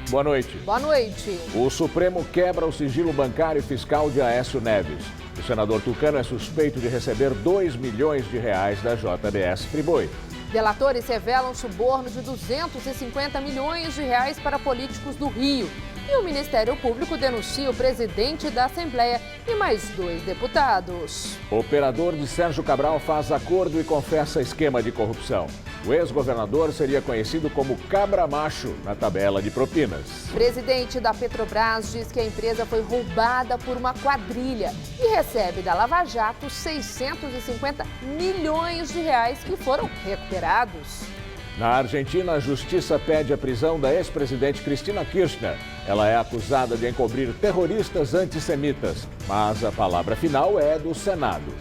Boa noite. Boa noite. O Supremo quebra o sigilo bancário e fiscal de Aécio Neves. O senador tucano é suspeito de receber R$2 milhões da JBS Friboi. Delatores revelam suborno de R$250 milhões para políticos do Rio. E o Ministério Público denuncia o presidente da Assembleia e mais 2 deputados. O operador de Sérgio Cabral faz acordo e confessa esquema de corrupção. O ex-governador seria conhecido como Cabra Macho na tabela de propinas. O presidente da Petrobras diz que a empresa foi roubada por uma quadrilha e recebe da Lava Jato R$650 milhões que foram recuperados. Na Argentina, a justiça pede a prisão da ex-presidente Cristina Kirchner. Ela é acusada de encobrir terroristas antissemitas, mas a palavra final é do Senado.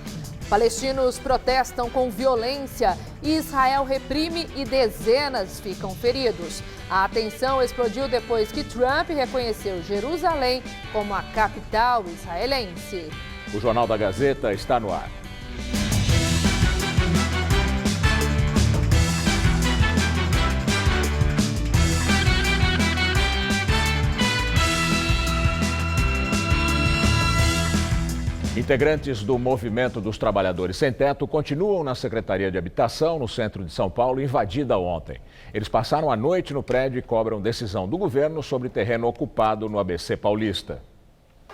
Palestinos protestam com violência e Israel reprime e dezenas ficam feridos. A tensão explodiu depois que Trump reconheceu Jerusalém como a capital israelense. O Jornal da Gazeta está no ar. Integrantes do Movimento dos Trabalhadores Sem Teto continuam na Secretaria de Habitação, no centro de São Paulo, invadida ontem. Eles passaram a noite no prédio e cobram decisão do governo sobre terreno ocupado no ABC Paulista.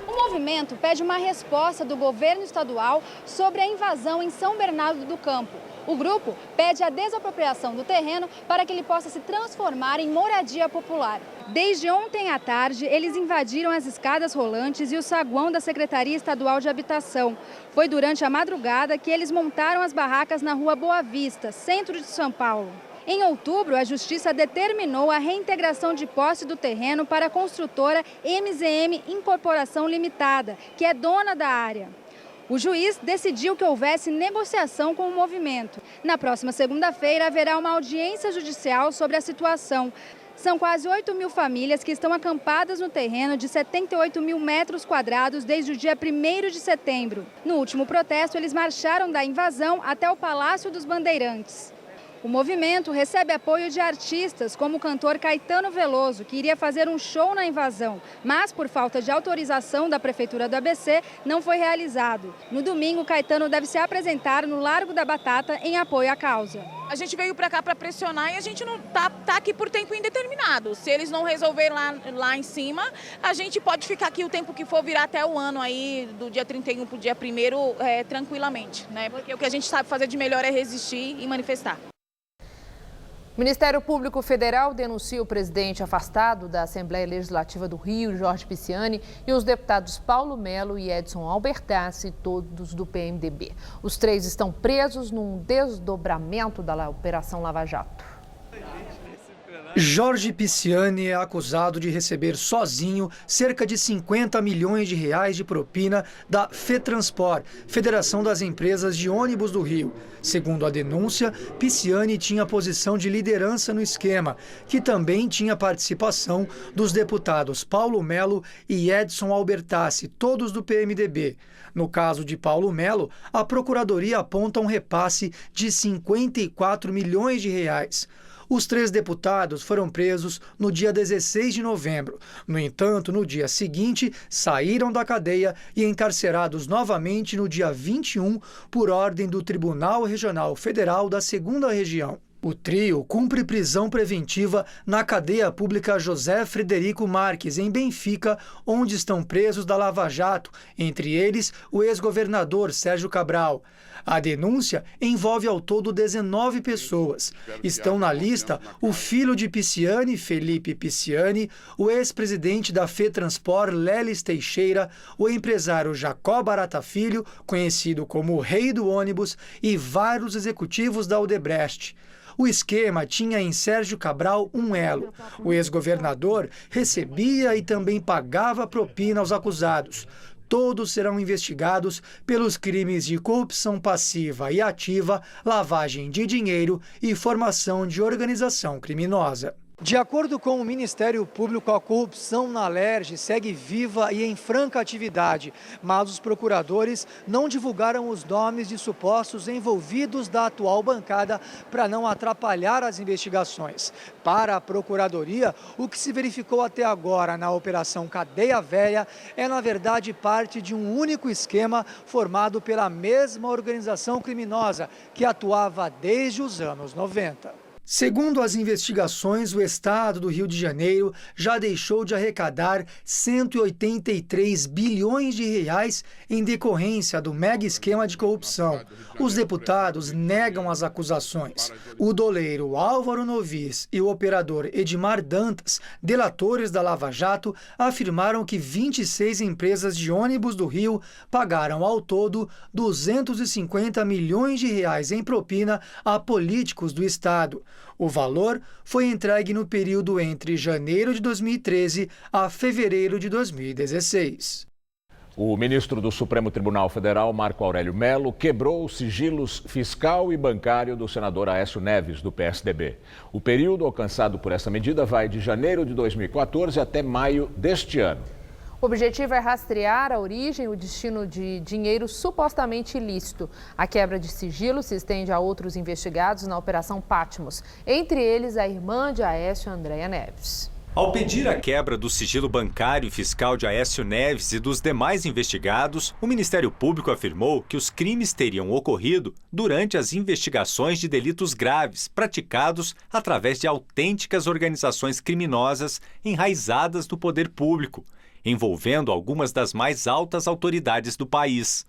O movimento pede uma resposta do governo estadual sobre a invasão em São Bernardo do Campo. O grupo pede a desapropriação do terreno para que ele possa se transformar em moradia popular. Desde ontem à tarde, eles invadiram as escadas rolantes e o saguão da Secretaria Estadual de Habitação. Foi durante a madrugada que eles montaram as barracas na Rua Boa Vista, centro de São Paulo. Em outubro, a Justiça determinou a reintegração de posse do terreno para a construtora MZM Incorporação Limitada, que é dona da área. O juiz decidiu que houvesse negociação com o movimento. Na próxima segunda-feira, haverá uma audiência judicial sobre a situação. São quase 8 mil famílias que estão acampadas no terreno de 78 mil metros quadrados desde o dia 1º de setembro. No último protesto, eles marcharam da invasão até o Palácio dos Bandeirantes. O movimento recebe apoio de artistas como o cantor Caetano Veloso, que iria fazer um show na invasão, mas por falta de autorização da Prefeitura do ABC, não foi realizado. No domingo, Caetano deve se apresentar no Largo da Batata em apoio à causa. A gente veio para cá para pressionar e a gente não tá aqui por tempo indeterminado. Se eles não resolverem lá em cima, a gente pode ficar aqui o tempo que for, virar até o ano aí, do dia 31 para o dia 1º, tranquilamente, né? Porque o que a gente sabe fazer de melhor é resistir e manifestar. O Ministério Público Federal denuncia o presidente afastado da Assembleia Legislativa do Rio, Jorge Pisciani, e os deputados Paulo Melo e Edson Albertassi, todos do PMDB. Os 3 estão presos num desdobramento da Operação Lava Jato. Jorge Pisciani é acusado de receber sozinho cerca de R$50 milhões de propina da FETranspor, Federação das Empresas de Ônibus do Rio. Segundo a denúncia, Pisciani tinha posição de liderança no esquema, que também tinha participação dos deputados Paulo Melo e Edson Albertassi, todos do PMDB. No caso de Paulo Melo, a Procuradoria aponta um repasse de R$54 milhões. Os 3 deputados foram presos no dia 16 de novembro. No entanto, no dia seguinte, saíram da cadeia e encarcerados novamente no dia 21 por ordem do Tribunal Regional Federal da 2ª Região. O trio cumpre prisão preventiva na cadeia pública José Frederico Marques, em Benfica, onde estão presos da Lava Jato, entre eles o ex-governador Sérgio Cabral. A denúncia envolve ao todo 19 pessoas. Estão na lista o filho de Pisciani, Felipe Pisciani, o ex-presidente da FETranspor, Leles Teixeira, o empresário Jacó Barata Filho, conhecido como o Rei do Ônibus, e vários executivos da Odebrecht. O esquema tinha em Sérgio Cabral um elo. O ex-governador recebia e também pagava propina aos acusados. Todos serão investigados pelos crimes de corrupção passiva e ativa, lavagem de dinheiro e formação de organização criminosa. De acordo com o Ministério Público, a corrupção na Alerj segue viva e em franca atividade, mas os procuradores não divulgaram os nomes de supostos envolvidos da atual bancada para não atrapalhar as investigações. Para a Procuradoria, o que se verificou até agora na Operação Cadeia Velha é, na verdade, parte de um único esquema formado pela mesma organização criminosa que atuava desde os anos 90. Segundo as investigações, o estado do Rio de Janeiro já deixou de arrecadar 183 bilhões de reais em decorrência do mega esquema de corrupção. Os deputados negam as acusações. O doleiro Álvaro Novis e o operador Edmar Dantas, delatores da Lava Jato, afirmaram que 26 empresas de ônibus do Rio pagaram ao todo 250 milhões de reais em propina a políticos do estado. O valor foi entregue no período entre janeiro de 2013 a fevereiro de 2016. O ministro do Supremo Tribunal Federal, Marco Aurélio Mello, quebrou os sigilos fiscal e bancário do senador Aécio Neves, do PSDB. O período alcançado por essa medida vai de janeiro de 2014 até maio deste ano. O objetivo é rastrear a origem e o destino de dinheiro supostamente ilícito. A quebra de sigilo se estende a outros investigados na Operação Patmos, entre eles a irmã de Aécio, Andréia Neves. Ao pedir a quebra do sigilo bancário e fiscal de Aécio Neves e dos demais investigados, o Ministério Público afirmou que os crimes teriam ocorrido durante as investigações de delitos graves praticados através de autênticas organizações criminosas enraizadas no poder público, envolvendo algumas das mais altas autoridades do país.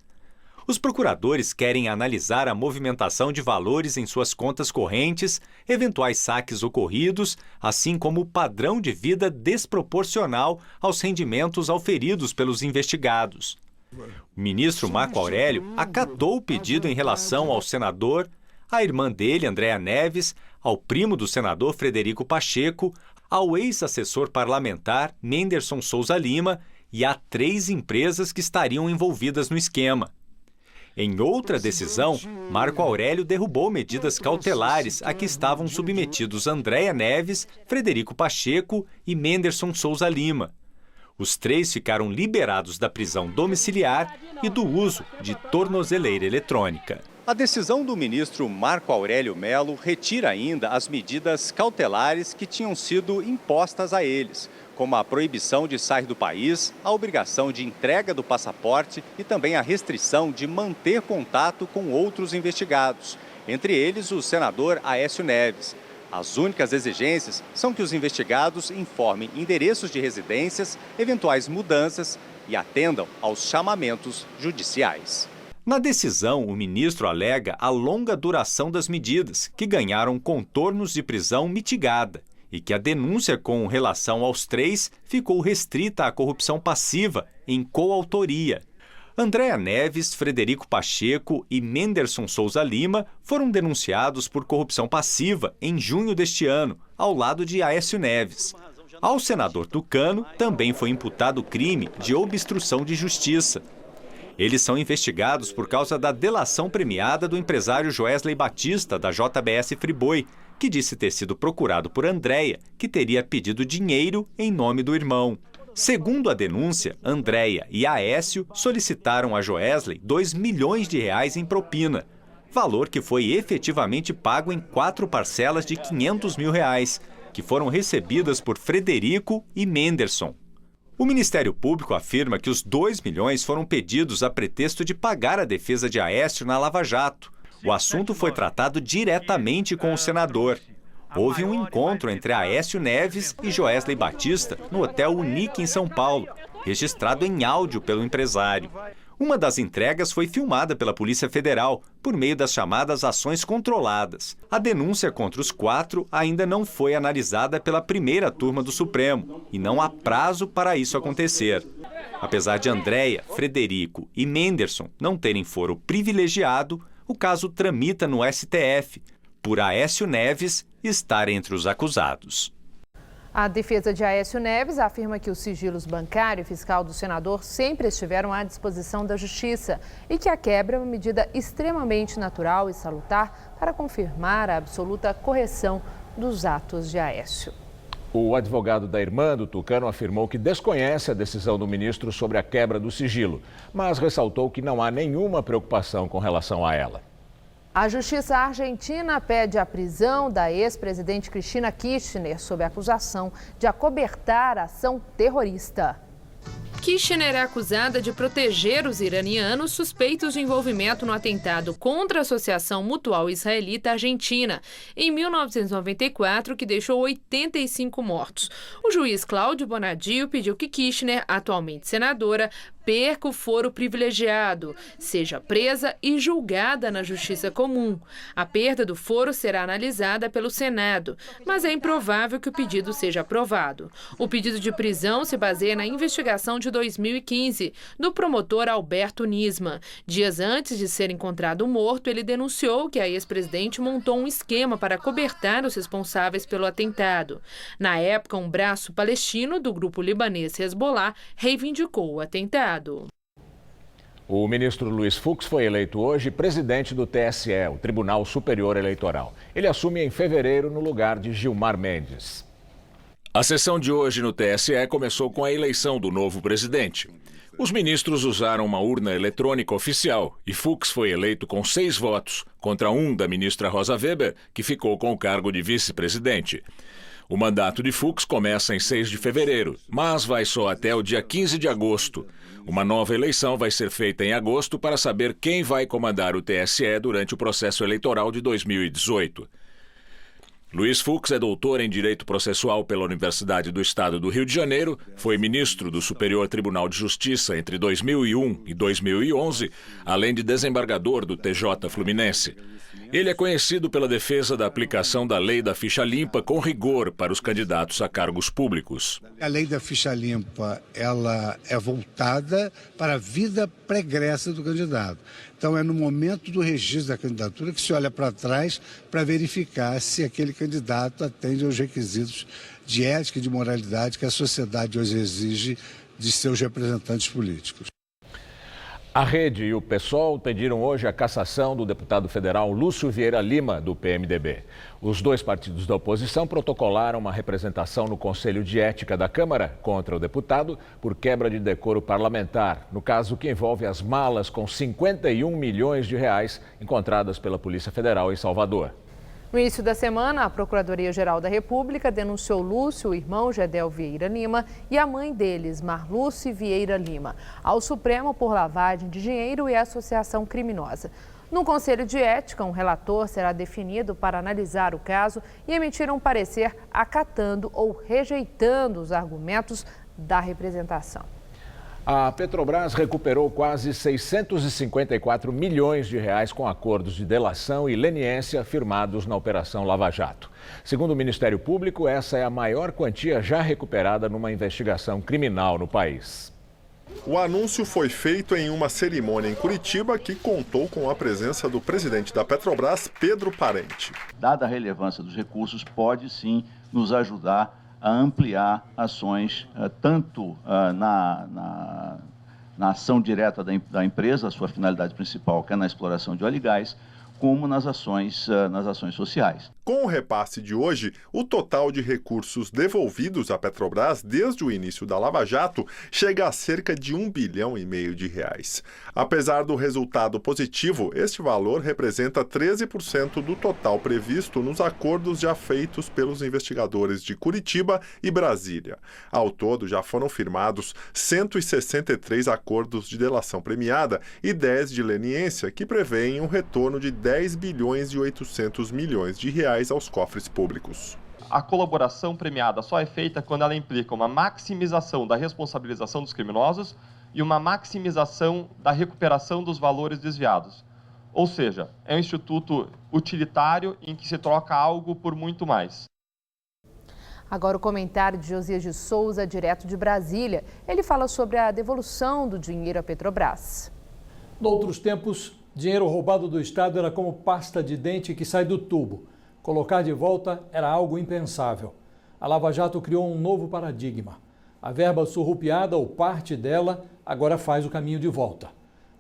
Os procuradores querem analisar a movimentação de valores em suas contas correntes, eventuais saques ocorridos, assim como o padrão de vida desproporcional aos rendimentos auferidos pelos investigados. O ministro Marco Aurélio acatou o pedido em relação ao senador, à irmã dele, Andréia Neves, ao primo do senador Frederico Pacheco, ao ex-assessor parlamentar Menderson Souza Lima e a 3 empresas que estariam envolvidas no esquema. Em outra decisão, Marco Aurélio derrubou medidas cautelares a que estavam submetidos Andréia Neves, Frederico Pacheco e Menderson Souza Lima. Os 3 ficaram liberados da prisão domiciliar e do uso de tornozeleira eletrônica. A decisão do ministro Marco Aurélio Mello retira ainda as medidas cautelares que tinham sido impostas a eles, como a proibição de sair do país, a obrigação de entrega do passaporte e também a restrição de manter contato com outros investigados, entre eles o senador Aécio Neves. As únicas exigências são que os investigados informem endereços de residências, eventuais mudanças e atendam aos chamamentos judiciais. Na decisão, o ministro alega a longa duração das medidas, que ganharam contornos de prisão mitigada, e que a denúncia com relação aos 3 ficou restrita à corrupção passiva em coautoria. Andréia Neves, Frederico Pacheco e Menderson Souza Lima foram denunciados por corrupção passiva em junho deste ano, ao lado de Aécio Neves. Ao senador Tucano também foi imputado o crime de obstrução de justiça. Eles são investigados por causa da delação premiada do empresário Joesley Batista, da JBS Friboi, que disse ter sido procurado por Andréia, que teria pedido dinheiro em nome do irmão. Segundo a denúncia, Andréia e Aécio solicitaram a Joesley 2 milhões de reais em propina, valor que foi efetivamente pago em 4 parcelas de 500 mil reais, que foram recebidas por Frederico e Menderson. O Ministério Público afirma que os 2 milhões foram pedidos a pretexto de pagar a defesa de Aécio na Lava Jato. O assunto foi tratado diretamente com o senador. Houve um encontro entre Aécio Neves e Joesley Batista no Hotel Unique, em São Paulo, registrado em áudio pelo empresário. Uma das entregas foi filmada pela Polícia Federal, por meio das chamadas ações controladas. A denúncia contra os 4 ainda não foi analisada pela primeira turma do Supremo, e não há prazo para isso acontecer. Apesar de Andréia, Frederico e Menderson não terem foro privilegiado, o caso tramita no STF, por Aécio Neves estar entre os acusados. A defesa de Aécio Neves afirma que os sigilos bancário e fiscal do senador sempre estiveram à disposição da Justiça e que a quebra é uma medida extremamente natural e salutar para confirmar a absoluta correção dos atos de Aécio. O advogado da irmã do Tucano afirmou que desconhece a decisão do ministro sobre a quebra do sigilo, mas ressaltou que não há nenhuma preocupação com relação a ela. A Justiça Argentina pede a prisão da ex-presidente Cristina Kirchner sob a acusação de acobertar ação terrorista. Kirchner é acusada de proteger os iranianos suspeitos de envolvimento no atentado contra a Associação Mutual Israelita Argentina, em 1994, que deixou 85 mortos. O juiz Cláudio Bonadio pediu que Kirchner, atualmente senadora, perca o foro privilegiado, seja presa e julgada na Justiça Comum. A perda do foro será analisada pelo Senado, mas é improvável que o pedido seja aprovado. O pedido de prisão se baseia na investigação de 2015 do promotor Alberto Nisman. Dias antes de ser encontrado morto, ele denunciou que a ex-presidente montou um esquema para cobertar os responsáveis pelo atentado. Na época, um braço palestino do grupo libanês Hezbollah reivindicou o atentado. O ministro Luiz Fux foi eleito hoje presidente do TSE, o Tribunal Superior Eleitoral. Ele assume em fevereiro no lugar de Gilmar Mendes. A sessão de hoje no TSE começou com a eleição do novo presidente. Os ministros usaram uma urna eletrônica oficial e Fux foi eleito com 6 votos, contra 1 da ministra Rosa Weber, que ficou com o cargo de vice-presidente. O mandato de Fux começa em 6 de fevereiro, mas vai só até o dia 15 de agosto. Uma nova eleição vai ser feita em agosto para saber quem vai comandar o TSE durante o processo eleitoral de 2018. Luiz Fux é doutor em Direito Processual pela Universidade do Estado do Rio de Janeiro, foi ministro do Superior Tribunal de Justiça entre 2001 e 2011, além de desembargador do TJ Fluminense. Ele é conhecido pela defesa da aplicação da lei da ficha limpa com rigor para os candidatos a cargos públicos. A lei da ficha limpa, ela é voltada para a vida pregressa do candidato. Então é no momento do registro da candidatura que se olha para trás para verificar se aquele candidato atende aos requisitos de ética e de moralidade que a sociedade hoje exige de seus representantes políticos. A Rede e o PSOL pediram hoje a cassação do deputado federal Lúcio Vieira Lima, do PMDB. Os dois partidos da oposição protocolaram uma representação no Conselho de Ética da Câmara contra o deputado por quebra de decoro parlamentar, no caso que envolve as malas com 51 milhões de reais encontradas pela Polícia Federal em Salvador. No início da semana, a Procuradoria-Geral da República denunciou Lúcio, o irmão Gedel Vieira Lima e a mãe deles, Marluce Vieira Lima, ao Supremo por lavagem de dinheiro e associação criminosa. No Conselho de Ética, um relator será definido para analisar o caso e emitir um parecer acatando ou rejeitando os argumentos da representação. A Petrobras recuperou quase 654 milhões de reais com acordos de delação e leniência firmados na Operação Lava Jato. Segundo o Ministério Público, essa é a maior quantia já recuperada numa investigação criminal no país. O anúncio foi feito em uma cerimônia em Curitiba que contou com a presença do presidente da Petrobras, Pedro Parente. Dada a relevância dos recursos, pode sim nos ajudar a ampliar ações tanto na ação direta da empresa, a sua finalidade principal, que é na exploração de óleo e gás, como nas ações sociais. Com o repasse de hoje, o total de recursos devolvidos à Petrobras desde o início da Lava Jato chega a cerca de R$1,5 bilhão de reais. Apesar do resultado positivo, este valor representa 13% do total previsto nos acordos já feitos pelos investigadores de Curitiba e Brasília. Ao todo, já foram firmados 163 acordos de delação premiada e 10 de leniência, que prevêem um retorno de R$10,8 bilhões de reais aos cofres públicos. A colaboração premiada só é feita quando ela implica uma maximização da responsabilização dos criminosos e uma maximização da recuperação dos valores desviados. Ou seja, é um instituto utilitário em que se troca algo por muito mais. Agora o comentário de Josias de Souza, direto de Brasília. Ele fala sobre a devolução do dinheiro à Petrobras. Noutros tempos, dinheiro roubado do Estado era como pasta de dente que sai do tubo. Colocar de volta era algo impensável. A Lava Jato criou um novo paradigma. A verba surrupiada ou parte dela agora faz o caminho de volta.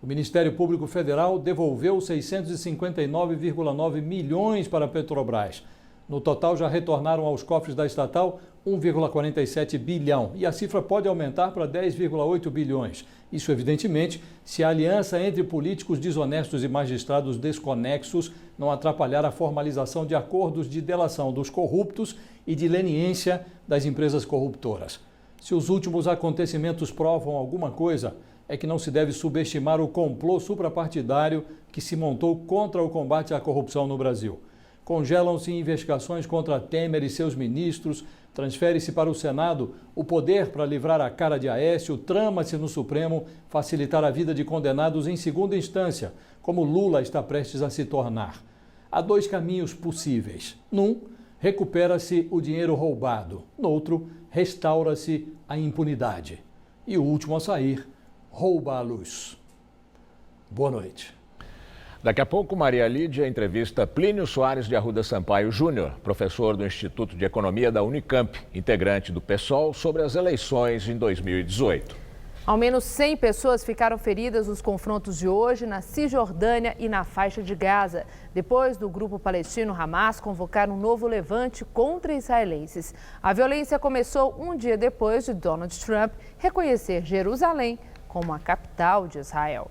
O Ministério Público Federal devolveu 659,9 milhões para a Petrobras. No total, já retornaram aos cofres da estatal 1,47 bilhão e a cifra pode aumentar para 10,8 bilhões. Isso, evidentemente, se a aliança entre políticos desonestos e magistrados desconexos não atrapalhar a formalização de acordos de delação dos corruptos e de leniência das empresas corruptoras. Se os últimos acontecimentos provam alguma coisa, é que não se deve subestimar o complô suprapartidário que se montou contra o combate à corrupção no Brasil. Congelam-se investigações contra Temer e seus ministros, transfere-se para o Senado o poder para livrar a cara de Aécio, trama-se no Supremo facilitar a vida de condenados em segunda instância, como Lula está prestes a se tornar. Há dois caminhos possíveis. Num, recupera-se o dinheiro roubado. Noutro, restaura-se a impunidade. E o último a sair, rouba a luz. Boa noite. Daqui a pouco, Maria Lídia entrevista Plínio Soares de Arruda Sampaio Júnior, professor do Instituto de Economia da Unicamp, integrante do PSOL, sobre as eleições em 2018. Ao menos 100 pessoas ficaram feridas nos confrontos de hoje na Cisjordânia e na faixa de Gaza, depois do grupo palestino Hamas convocar um novo levante contra israelenses. A violência começou um dia depois de Donald Trump reconhecer Jerusalém como a capital de Israel.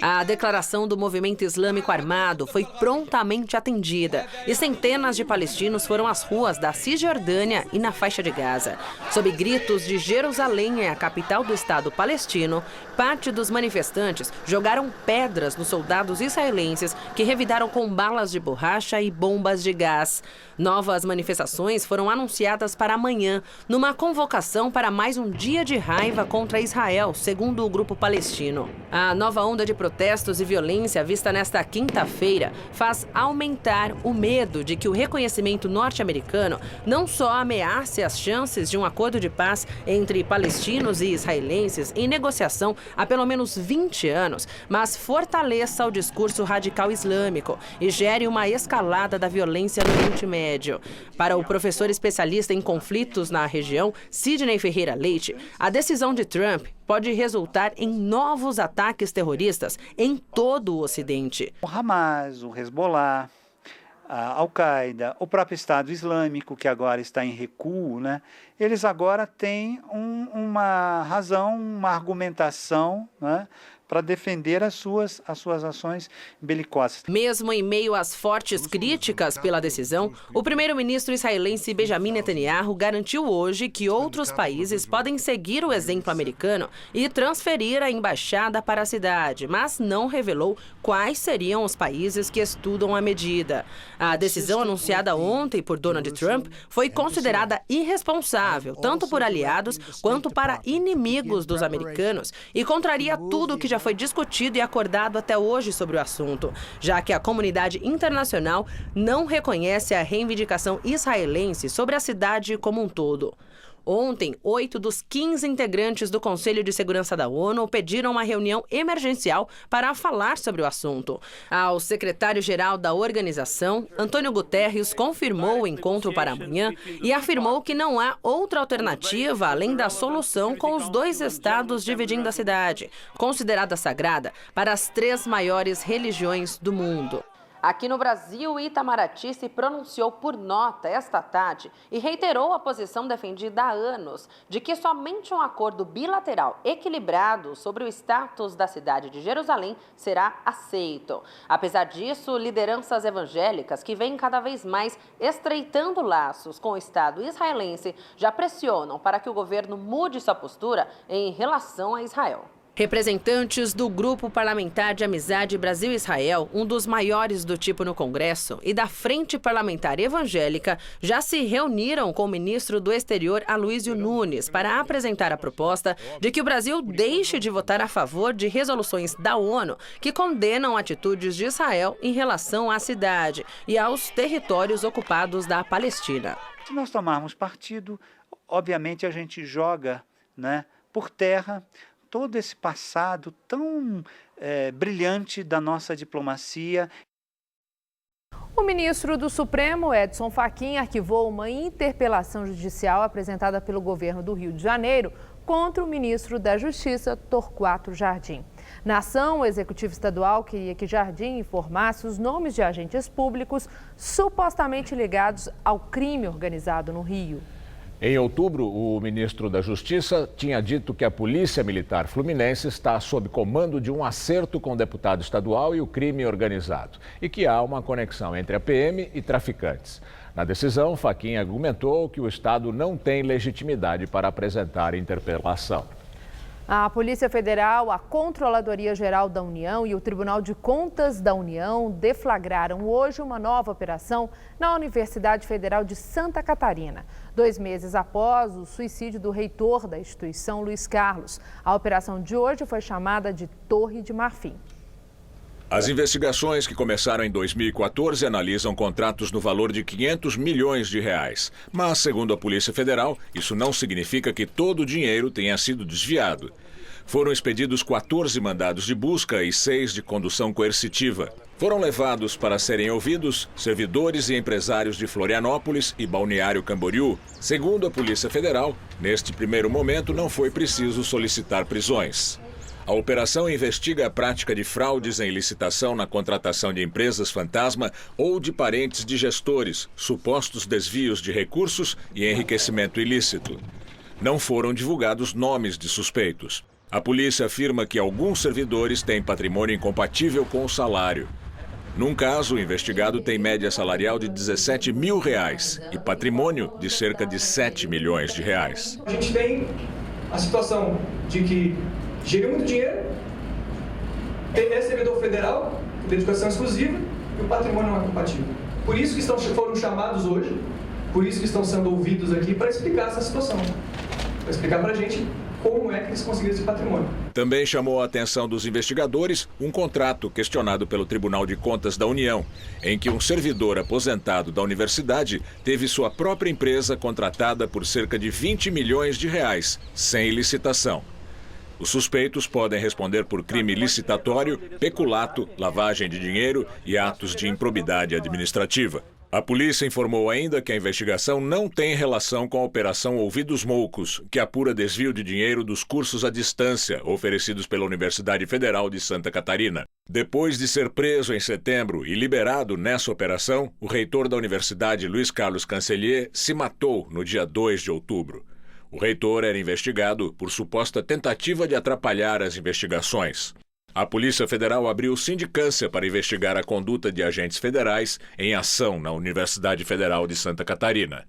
A declaração do movimento islâmico armado foi prontamente atendida e centenas de palestinos foram às ruas da Cisjordânia e na faixa de Gaza. Sob gritos de Jerusalém é a capital do Estado palestino, parte dos manifestantes jogaram pedras nos soldados israelenses que revidaram com balas de borracha e bombas de gás. Novas manifestações foram anunciadas para amanhã, numa convocação para mais um dia de raiva contra Israel, segundo o grupo palestino. A nova onda de protestos e violência vista nesta quinta-feira faz aumentar o medo de que o reconhecimento norte-americano não só ameace as chances de um acordo de paz entre palestinos e israelenses em negociação há pelo menos 20 anos, mas fortaleça o discurso radical islâmico e gere uma escalada da violência no Oriente Médio. Para o professor especialista em conflitos na região, Sidney Ferreira Leite, a decisão de Trump pode resultar em novos ataques terroristas em todo o Ocidente. O Hamas, o Hezbollah, a Al-Qaeda, o próprio Estado Islâmico, que agora está em recuo, né? Eles agora têm uma razão, uma argumentação, né, para defender as suas ações belicosas. Mesmo em meio às fortes críticas pela decisão, o primeiro-ministro israelense Benjamin Netanyahu garantiu hoje que outros países podem seguir o exemplo americano e transferir a embaixada para a cidade, mas não revelou quais seriam os países que estudam a medida. A decisão anunciada ontem por Donald Trump foi considerada irresponsável, tanto por aliados quanto para inimigos dos americanos, e contraria tudo que já foi discutido e acordado até hoje sobre o assunto, já que a comunidade internacional não reconhece a reivindicação israelense sobre a cidade como um todo. Ontem, 8 dos 15 integrantes do Conselho de Segurança da ONU pediram uma reunião emergencial para falar sobre o assunto. Ao secretário-geral da organização, Antônio Guterres, confirmou o encontro para amanhã e afirmou que não há outra alternativa além da solução com os dois estados dividindo a cidade, considerada sagrada para as 3 maiores religiões do mundo. Aqui no Brasil, Itamaraty se pronunciou por nota esta tarde e reiterou a posição defendida há anos de que somente um acordo bilateral equilibrado sobre o status da cidade de Jerusalém será aceito. Apesar disso, lideranças evangélicas que vêm cada vez mais estreitando laços com o Estado israelense já pressionam para que o governo mude sua postura em relação a Israel. Representantes do Grupo Parlamentar de Amizade Brasil-Israel, um dos maiores do tipo no Congresso, e da Frente Parlamentar Evangélica, já se reuniram com o ministro do Exterior, Aloysio Nunes, para apresentar a proposta de que o Brasil deixe de votar a favor de resoluções da ONU que condenam atitudes de Israel em relação à cidade e aos territórios ocupados da Palestina. Se nós tomarmos partido, obviamente a gente joga, né, por terra todo esse passado tão brilhante da nossa diplomacia. O ministro do Supremo, Edson Fachin, arquivou uma interpelação judicial apresentada pelo governo do Rio de Janeiro contra o ministro da Justiça, Torquato Jardim. Na ação, o executivo estadual queria que Jardim informasse os nomes de agentes públicos supostamente ligados ao crime organizado no Rio. Em outubro, o ministro da Justiça tinha dito que a Polícia Militar Fluminense está sob comando de um acerto com o deputado estadual e o crime organizado, e que há uma conexão entre a PM e traficantes. Na decisão, Fachin argumentou que o Estado não tem legitimidade para apresentar interpelação. A Polícia Federal, a Controladoria Geral da União e o Tribunal de Contas da União deflagraram hoje uma nova operação na Universidade Federal de Santa Catarina, 2 meses após o suicídio do reitor da instituição, Luiz Carlos. A operação de hoje foi chamada de Torre de Marfim. As investigações, que começaram em 2014, analisam contratos no valor de 500 milhões de reais. Mas, segundo a Polícia Federal, isso não significa que todo o dinheiro tenha sido desviado. Foram expedidos 14 mandados de busca e 6 de condução coercitiva. Foram levados para serem ouvidos servidores e empresários de Florianópolis e Balneário Camboriú. Segundo a Polícia Federal, neste primeiro momento não foi preciso solicitar prisões. A operação investiga a prática de fraudes em licitação na contratação de empresas fantasma ou de parentes de gestores, supostos desvios de recursos e enriquecimento ilícito. Não foram divulgados nomes de suspeitos. A polícia afirma que alguns servidores têm patrimônio incompatível com o salário. Num caso, o investigado tem média salarial de R$17 mil e patrimônio de cerca de R$7 milhões. A gente tem a situação de que geriu muito dinheiro, é servidor federal, dedicação exclusiva, e o patrimônio não é compatível. Por isso que foram chamados hoje, por isso que estão sendo ouvidos aqui, para explicar essa situação. Para explicar para a gente como é que eles conseguiram esse patrimônio. Também chamou a atenção dos investigadores um contrato questionado pelo Tribunal de Contas da União, em que um servidor aposentado da universidade teve sua própria empresa contratada por cerca de R$20 milhões, sem licitação. Os suspeitos podem responder por crime licitatório, peculato, lavagem de dinheiro e atos de improbidade administrativa. A polícia informou ainda que a investigação não tem relação com a Operação Ouvidos Moucos, que apura desvio de dinheiro dos cursos à distância oferecidos pela Universidade Federal de Santa Catarina. Depois de ser preso em setembro e liberado nessa operação, o reitor da universidade, Luiz Carlos Cancellier, se matou no dia 2 de outubro. O reitor era investigado por suposta tentativa de atrapalhar as investigações. A Polícia Federal abriu sindicância para investigar a conduta de agentes federais em ação na Universidade Federal de Santa Catarina.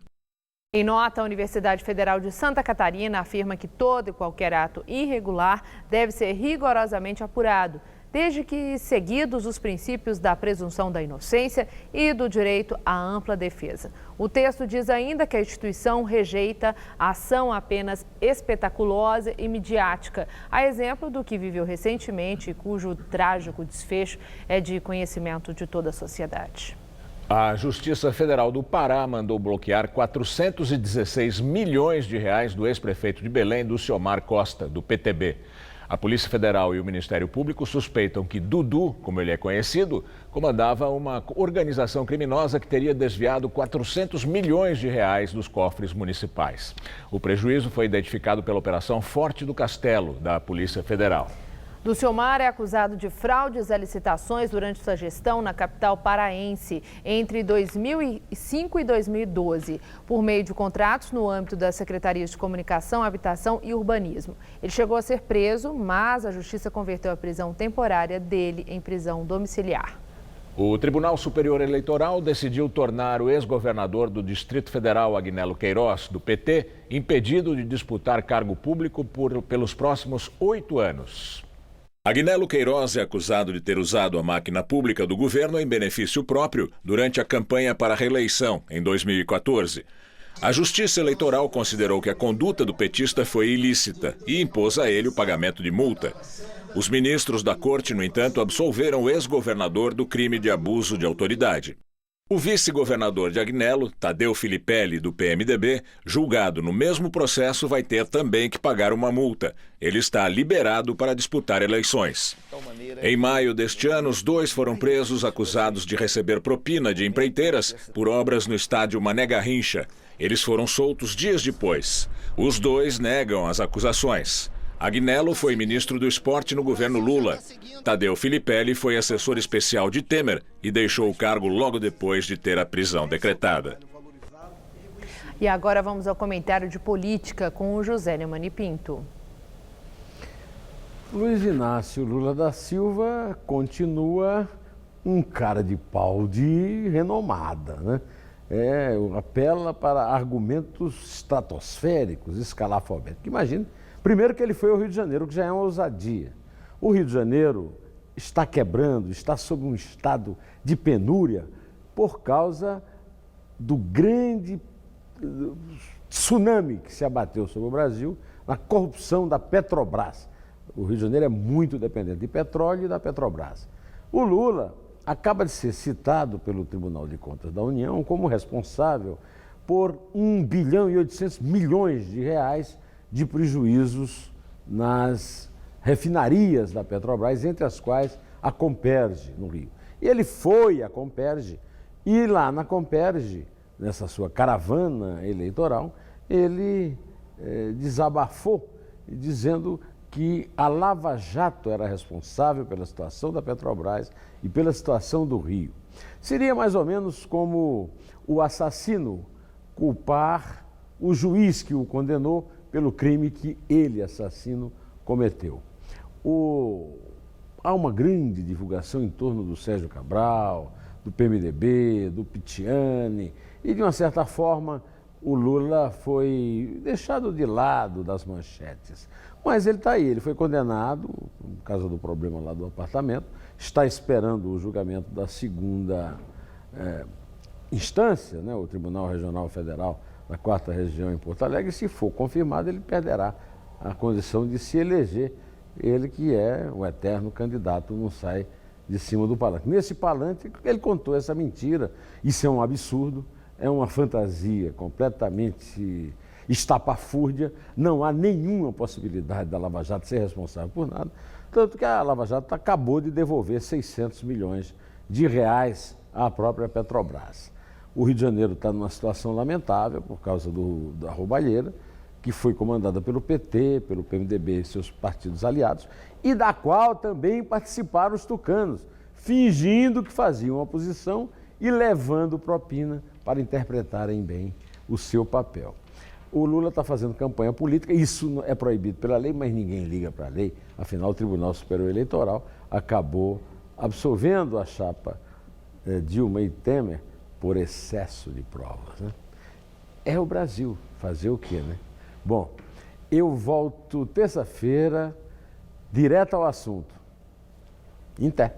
Em nota, a Universidade Federal de Santa Catarina afirma que todo e qualquer ato irregular deve ser rigorosamente apurado, desde que seguidos os princípios da presunção da inocência e do direito à ampla defesa. O texto diz ainda que a instituição rejeita a ação apenas espetaculosa e midiática, a exemplo do que viveu recentemente e cujo trágico desfecho é de conhecimento de toda a sociedade. A Justiça Federal do Pará mandou bloquear R$416 milhões do ex-prefeito de Belém, Duciomar Costa, do PTB. A Polícia Federal e o Ministério Público suspeitam que Dudu, como ele é conhecido, comandava uma organização criminosa que teria desviado R$400 milhões dos cofres municipais. O prejuízo foi identificado pela Operação Forte do Castelo, da Polícia Federal. Duciomar é acusado de fraudes a licitações durante sua gestão na capital paraense entre 2005 e 2012, por meio de contratos no âmbito das Secretarias de Comunicação, Habitação e Urbanismo. Ele chegou a ser preso, mas a Justiça converteu a prisão temporária dele em prisão domiciliar. O Tribunal Superior Eleitoral decidiu tornar o ex-governador do Distrito Federal, Agnello Queiroz, do PT, impedido de disputar cargo público pelos próximos 8 anos. Agnello Queiroz é acusado de ter usado a máquina pública do governo em benefício próprio durante a campanha para a reeleição, em 2014. A Justiça Eleitoral considerou que a conduta do petista foi ilícita e impôs a ele o pagamento de multa. Os ministros da Corte, no entanto, absolveram o ex-governador do crime de abuso de autoridade. O vice-governador de Agnello, Tadeu Filipelli, do PMDB, julgado no mesmo processo, vai ter também que pagar uma multa. Ele está liberado para disputar eleições. Em maio deste ano, os dois foram presos acusados de receber propina de empreiteiras por obras no estádio Mané Garrincha. Eles foram soltos dias depois. Os dois negam as acusações. Agnello foi ministro do esporte no governo Lula. Tadeu Filipelli foi assessor especial de Temer e deixou o cargo logo depois de ter a prisão decretada. E agora vamos ao comentário de política com o José Neumann Pinto. Luiz Inácio Lula da Silva continua um cara de pau de renomada, né? Apela para argumentos estratosféricos, escalafobéticos. Imagine. Primeiro que ele foi ao Rio de Janeiro, que já é uma ousadia. O Rio de Janeiro está quebrando, está sob um estado de penúria por causa do grande tsunami que se abateu sobre o Brasil na corrupção da Petrobras. O Rio de Janeiro é muito dependente de petróleo e da Petrobras. O Lula acaba de ser citado pelo Tribunal de Contas da União como responsável por 1 bilhão e 800 milhões de reais de prejuízos nas refinarias da Petrobras, entre as quais a Comperj, no Rio. E ele foi à Comperj e lá na Comperj, nessa sua caravana eleitoral, ele desabafou, dizendo que a Lava Jato era responsável pela situação da Petrobras e pela situação do Rio. Seria mais ou menos como o assassino culpar o juiz que o condenou pelo crime que ele, assassino, cometeu. Há uma grande divulgação em torno do Sérgio Cabral, do PMDB, do Pitiani, e de uma certa forma o Lula foi deixado de lado das manchetes. Mas ele está aí, ele foi condenado, por causa do problema lá do apartamento, está esperando o julgamento da segunda instância, né, o Tribunal Regional Federal da 4ª Região em Porto Alegre. Se for confirmado, ele perderá a condição de se eleger. Ele que é o eterno candidato, não sai de cima do palanque. Nesse palanque, ele contou essa mentira. Isso é um absurdo, é uma fantasia completamente estapafúrdia. Não há nenhuma possibilidade da Lava Jato ser responsável por nada. Tanto que a Lava Jato acabou de devolver 600 milhões de reais à própria Petrobras. O Rio de Janeiro está numa situação lamentável por causa da roubalheira, que foi comandada pelo PT, pelo PMDB e seus partidos aliados, e da qual também participaram os tucanos, fingindo que faziam oposição e levando propina para interpretarem bem o seu papel. O Lula está fazendo campanha política, isso é proibido pela lei, mas ninguém liga para a lei, afinal o Tribunal Superior Eleitoral acabou absolvendo a chapa Dilma e Temer por excesso de provas, né? É o Brasil, fazer o quê, né? Bom, eu volto terça-feira, direto ao assunto. Em pé.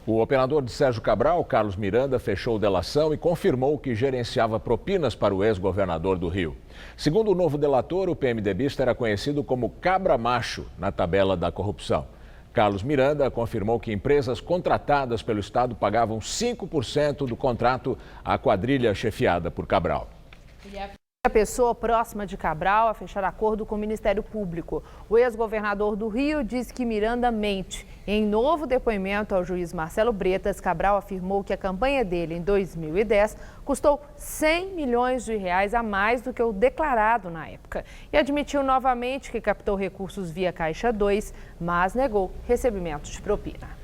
O operador de Sérgio Cabral, Carlos Miranda, fechou delação e confirmou que gerenciava propinas para o ex-governador do Rio. Segundo o novo delator, o PMDBista era conhecido como Cabra Macho na tabela da corrupção. Carlos Miranda confirmou que empresas contratadas pelo Estado pagavam 5% do contrato à quadrilha chefiada por Cabral. A pessoa próxima de Cabral a fechar acordo com o Ministério Público. O ex-governador do Rio disse que Miranda mente. Em novo depoimento ao juiz Marcelo Bretas, Cabral afirmou que a campanha dele em 2010 custou 100 milhões de reais a mais do que o declarado na época. E admitiu novamente que captou recursos via Caixa 2, mas negou recebimentos de propina.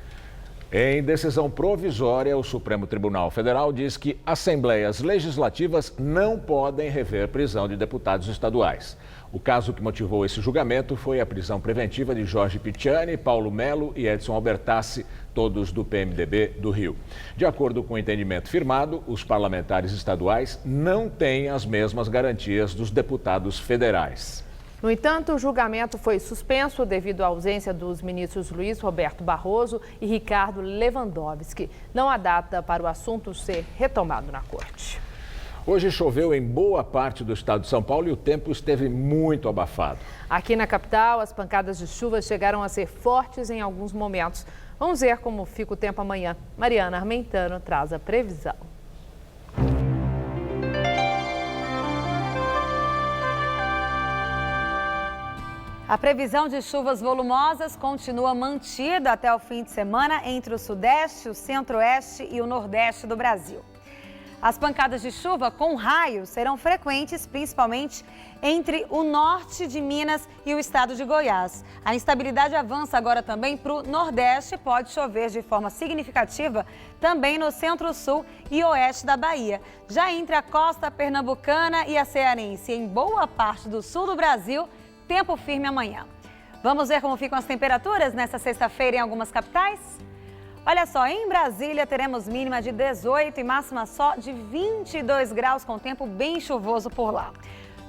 Em decisão provisória, o Supremo Tribunal Federal diz que assembleias legislativas não podem rever prisão de deputados estaduais. O caso que motivou esse julgamento foi a prisão preventiva de Jorge Pitiani, Paulo Melo e Edson Albertassi, todos do PMDB do Rio. De acordo com o entendimento firmado, os parlamentares estaduais não têm as mesmas garantias dos deputados federais. No entanto, o julgamento foi suspenso devido à ausência dos ministros Luiz Roberto Barroso e Ricardo Lewandowski. Não há data para o assunto ser retomado na corte. Hoje choveu em boa parte do estado de São Paulo e o tempo esteve muito abafado. Aqui na capital, as pancadas de chuva chegaram a ser fortes em alguns momentos. Vamos ver como fica o tempo amanhã. Mariana Armentano traz a previsão. A previsão de chuvas volumosas continua mantida até o fim de semana entre o Sudeste, o Centro-Oeste e o Nordeste do Brasil. As pancadas de chuva com raios serão frequentes, principalmente entre o norte de Minas e o estado de Goiás. A instabilidade avança agora também para o Nordeste e pode chover de forma significativa também no Centro-Sul e Oeste da Bahia. Já entre a costa pernambucana e a cearense, em boa parte do sul do Brasil, tempo firme amanhã. Vamos ver como ficam as temperaturas nesta sexta-feira em algumas capitais? Olha só, em Brasília teremos mínima de 18 e máxima só de 22 graus, com tempo bem chuvoso por lá.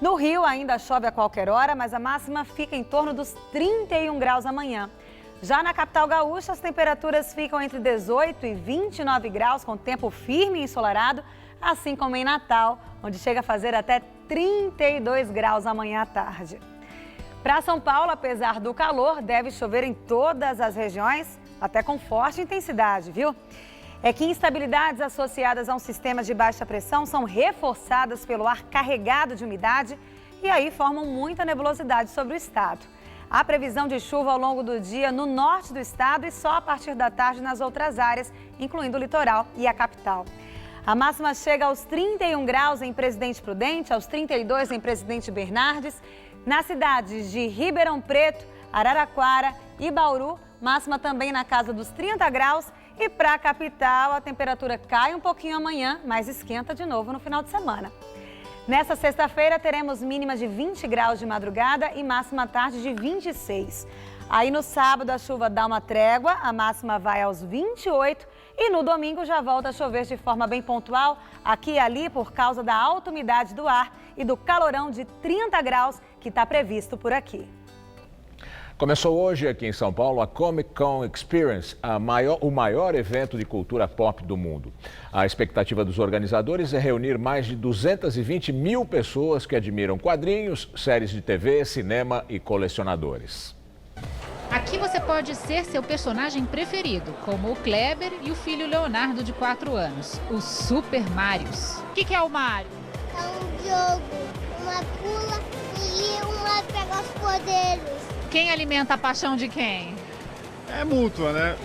No Rio ainda chove a qualquer hora, mas a máxima fica em torno dos 31 graus amanhã. Já na capital gaúcha, as temperaturas ficam entre 18 e 29 graus, com tempo firme e ensolarado, assim como em Natal, onde chega a fazer até 32 graus amanhã à tarde. Para São Paulo, apesar do calor, deve chover em todas as regiões, até com forte intensidade, viu? É que instabilidades associadas a um sistema de baixa pressão são reforçadas pelo ar carregado de umidade e aí formam muita nebulosidade sobre o estado. Há previsão de chuva ao longo do dia no norte do estado e só a partir da tarde nas outras áreas, incluindo o litoral e a capital. A máxima chega aos 31 graus em Presidente Prudente, aos 32 em Presidente Bernardes. Nas cidades de Ribeirão Preto, Araraquara e Bauru, máxima também na casa dos 30 graus. E para a capital, a temperatura cai um pouquinho amanhã, mas esquenta de novo no final de semana. Nessa sexta-feira, teremos mínima de 20 graus de madrugada e máxima à tarde de 26. Aí no sábado, a chuva dá uma trégua, a máxima vai aos 28. E no domingo já volta a chover de forma bem pontual, aqui e ali, por causa da alta umidade do ar e do calorão de 30 graus que está previsto por aqui. Começou hoje aqui em São Paulo a Comic Con Experience, o maior evento de cultura pop do mundo. A expectativa dos organizadores é reunir mais de 220 mil pessoas que admiram quadrinhos, séries de TV, cinema e colecionadores. Aqui você pode ser seu personagem preferido, como o Kleber e o filho Leonardo, de 4 anos, os Super Marios. O que é o Mario? É um jogo, uma pula e uma pega os poderes. Quem alimenta a paixão de quem? É mútua, né?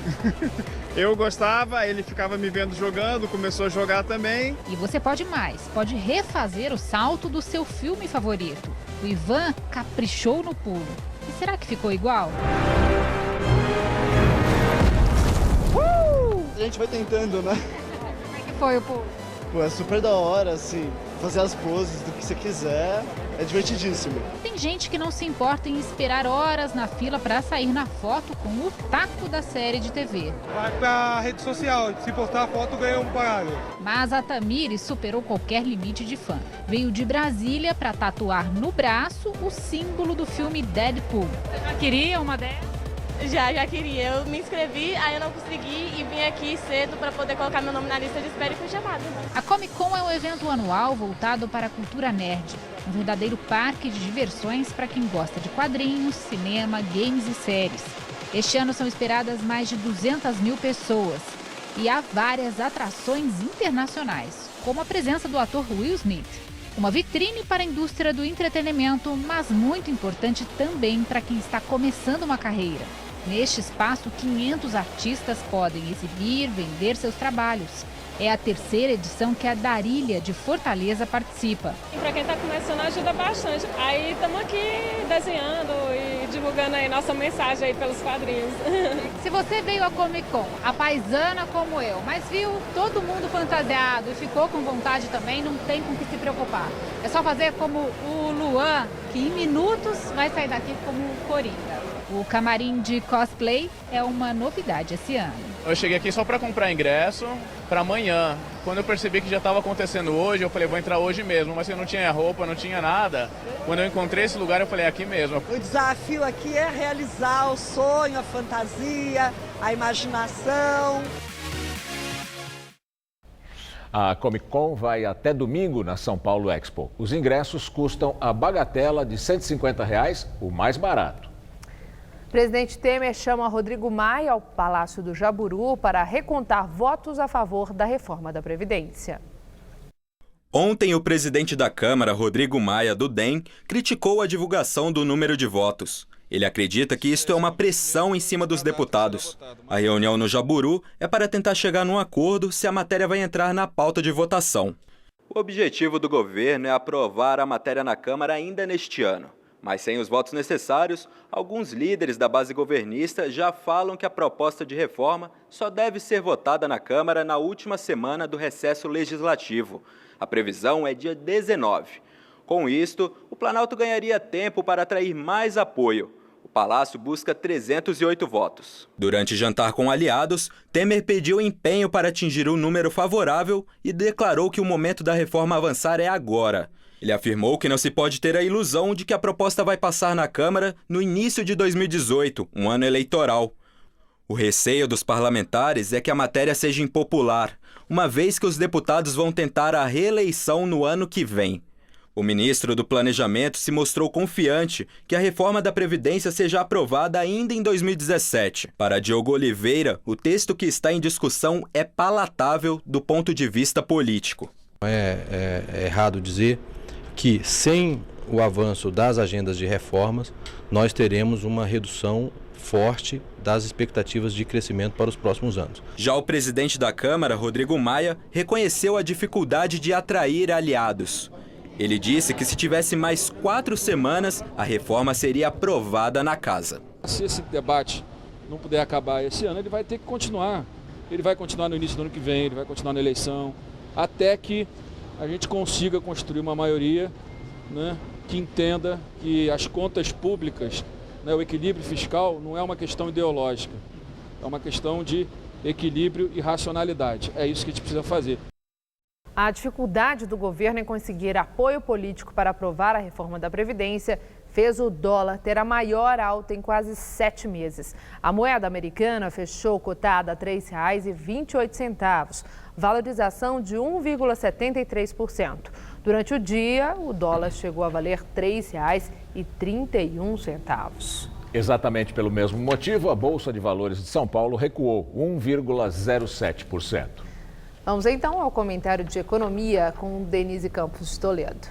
Eu gostava, ele ficava me vendo jogando, começou a jogar também. E você pode mais, pode refazer o salto do seu filme favorito. O Ivan caprichou no pulo. E será que ficou igual? A gente vai tentando, né? Como é que foi o pulo? Pô, é super da hora, assim, fazer as poses do que você quiser, é divertidíssimo. Tem gente que não se importa em esperar horas na fila para sair na foto com o taco da série de TV. Vai pra rede social, se postar a foto ganha um parado. Mas a Tamires superou qualquer limite de fã. Veio de Brasília para tatuar no braço o símbolo do filme Deadpool. Você já queria uma dessas? Já queria. Eu me inscrevi, aí eu não consegui e vim aqui cedo para poder colocar meu nome na lista de espera e fui chamada. A Comic Con é um evento anual voltado para a cultura nerd. Um verdadeiro parque de diversões para quem gosta de quadrinhos, cinema, games e séries. Este ano são esperadas mais de 200 mil pessoas. E há várias atrações internacionais, como a presença do ator Will Smith. Uma vitrine para a indústria do entretenimento, mas muito importante também para quem está começando uma carreira. Neste espaço, 500 artistas podem exibir, vender seus trabalhos. É a terceira edição que a Darília, de Fortaleza, participa. Para quem está começando, ajuda bastante. Aí estamos aqui desenhando e divulgando aí nossa mensagem aí pelos quadrinhos. Se você veio à Comic Con, a paisana como eu, mas viu todo mundo fantasiado e ficou com vontade também, não tem com que se preocupar. É só fazer como o Luan, que em minutos vai sair daqui como Coringa. O camarim de cosplay é uma novidade esse ano. Eu cheguei aqui só para comprar ingresso para amanhã. Quando eu percebi que já estava acontecendo hoje, eu falei, vou entrar hoje mesmo. Mas eu não tinha roupa, não tinha nada. Quando eu encontrei esse lugar, eu falei, aqui mesmo. O desafio aqui é realizar o sonho, a fantasia, a imaginação. A Comic Con vai até domingo na São Paulo Expo. Os ingressos custam a bagatela de R$ 150, o mais barato. O presidente Temer chama Rodrigo Maia ao Palácio do Jaburu para recontar votos a favor da reforma da Previdência. Ontem, o presidente da Câmara, Rodrigo Maia, do DEM, criticou a divulgação do número de votos. Ele acredita que isto é uma pressão em cima dos deputados. A reunião no Jaburu é para tentar chegar num acordo se a matéria vai entrar na pauta de votação. O objetivo do governo é aprovar a matéria na Câmara ainda neste ano. Mas sem os votos necessários, alguns líderes da base governista já falam que a proposta de reforma só deve ser votada na Câmara na última semana do recesso legislativo. A previsão é dia 19. Com isto, o Planalto ganharia tempo para atrair mais apoio. O Palácio busca 308 votos. Durante jantar com aliados, Temer pediu empenho para atingir um número favorável e declarou que o momento da reforma avançar é agora. Ele afirmou que não se pode ter a ilusão de que a proposta vai passar na Câmara no início de 2018, um ano eleitoral. O receio dos parlamentares é que a matéria seja impopular, uma vez que os deputados vão tentar a reeleição no ano que vem. O ministro do Planejamento se mostrou confiante que a reforma da Previdência seja aprovada ainda em 2017. Para Diogo Oliveira, o texto que está em discussão é palatável do ponto de vista político. É errado dizer que sem o avanço das agendas de reformas, nós teremos uma redução forte das expectativas de crescimento para os próximos anos. Já o presidente da Câmara, Rodrigo Maia, reconheceu a dificuldade de atrair aliados. Ele disse que se tivesse mais 4 semanas, a reforma seria aprovada na casa. Se esse debate não puder acabar esse ano, ele vai ter que continuar. Ele vai continuar no início do ano que vem, ele vai continuar na eleição, até que a gente consiga construir uma maioria, né, que entenda que as contas públicas, né, o equilíbrio fiscal não é uma questão ideológica, é uma questão de equilíbrio e racionalidade. É isso que a gente precisa fazer. A dificuldade do governo em conseguir apoio político para aprovar a reforma da Previdência fez o dólar ter a maior alta em quase 7 meses. A moeda americana fechou cotada a R$ 3,28, valorização de 1,73%. Durante o dia, o dólar chegou a valer R$ 3,31. Exatamente pelo mesmo motivo, a Bolsa de Valores de São Paulo recuou 1,07%. Vamos então ao comentário de economia com Denise Campos de Toledo.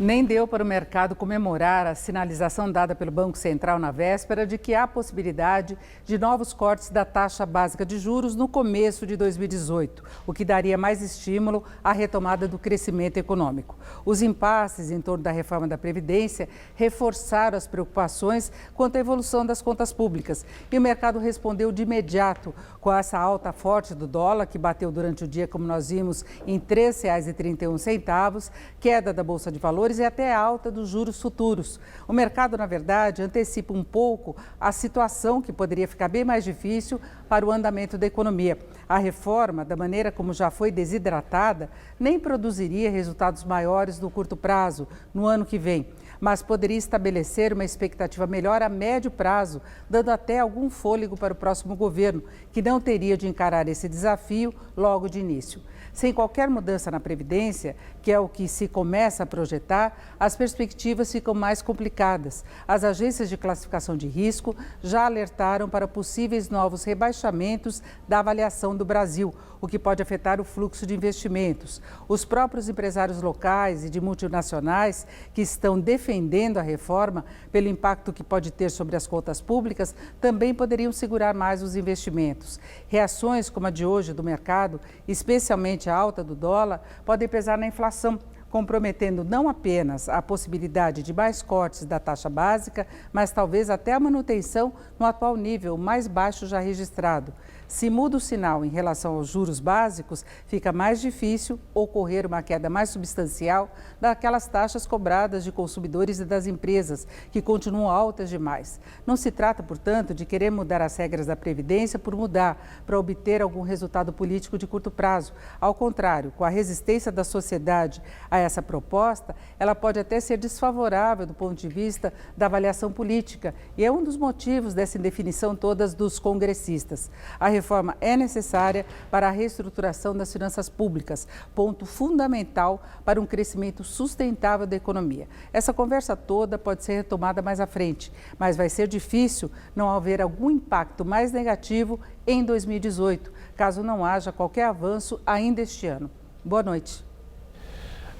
Nem deu para o mercado comemorar a sinalização dada pelo Banco Central na véspera de que há possibilidade de novos cortes da taxa básica de juros no começo de 2018, o que daria mais estímulo à retomada do crescimento econômico. Os impasses em torno da reforma da Previdência reforçaram as preocupações quanto à evolução das contas públicas e o mercado respondeu de imediato com essa alta forte do dólar, que bateu durante o dia, como nós vimos, em R$ 3,31, queda da Bolsa de Valores e até a alta dos juros futuros. O mercado, na verdade, antecipa um pouco a situação que poderia ficar bem mais difícil para o andamento da economia. A reforma, da maneira como já foi desidratada, nem produziria resultados maiores no curto prazo, no ano que vem, mas poderia estabelecer uma expectativa melhor a médio prazo, dando até algum fôlego para o próximo governo, que não teria de encarar esse desafio logo de início. Sem qualquer mudança na Previdência, que é o que se começa a projetar, as perspectivas ficam mais complicadas. As agências de classificação de risco já alertaram para possíveis novos rebaixamentos da avaliação do Brasil, o que pode afetar o fluxo de investimentos. Os próprios empresários locais e de multinacionais que estão defendendo a reforma, pelo impacto que pode ter sobre as contas públicas, também poderiam segurar mais os investimentos. Reações como a de hoje do mercado, especialmente a alta do dólar, podem pesar na inflação, comprometendo não apenas a possibilidade de mais cortes da taxa básica, mas talvez até a manutenção no atual nível mais baixo já registrado. Se muda o sinal em relação aos juros básicos, fica mais difícil ocorrer uma queda mais substancial daquelas taxas cobradas de consumidores e das empresas, que continuam altas demais. Não se trata, portanto, de querer mudar as regras da Previdência por mudar, para obter algum resultado político de curto prazo. Ao contrário, com a resistência da sociedade a essa proposta, ela pode até ser desfavorável do ponto de vista da avaliação política, e é um dos motivos dessa indefinição todas dos congressistas. A reforma é necessária para a reestruturação das finanças públicas, ponto fundamental para um crescimento sustentável da economia. Essa conversa toda pode ser retomada mais à frente, mas vai ser difícil não haver algum impacto mais negativo em 2018, caso não haja qualquer avanço ainda este ano. Boa noite.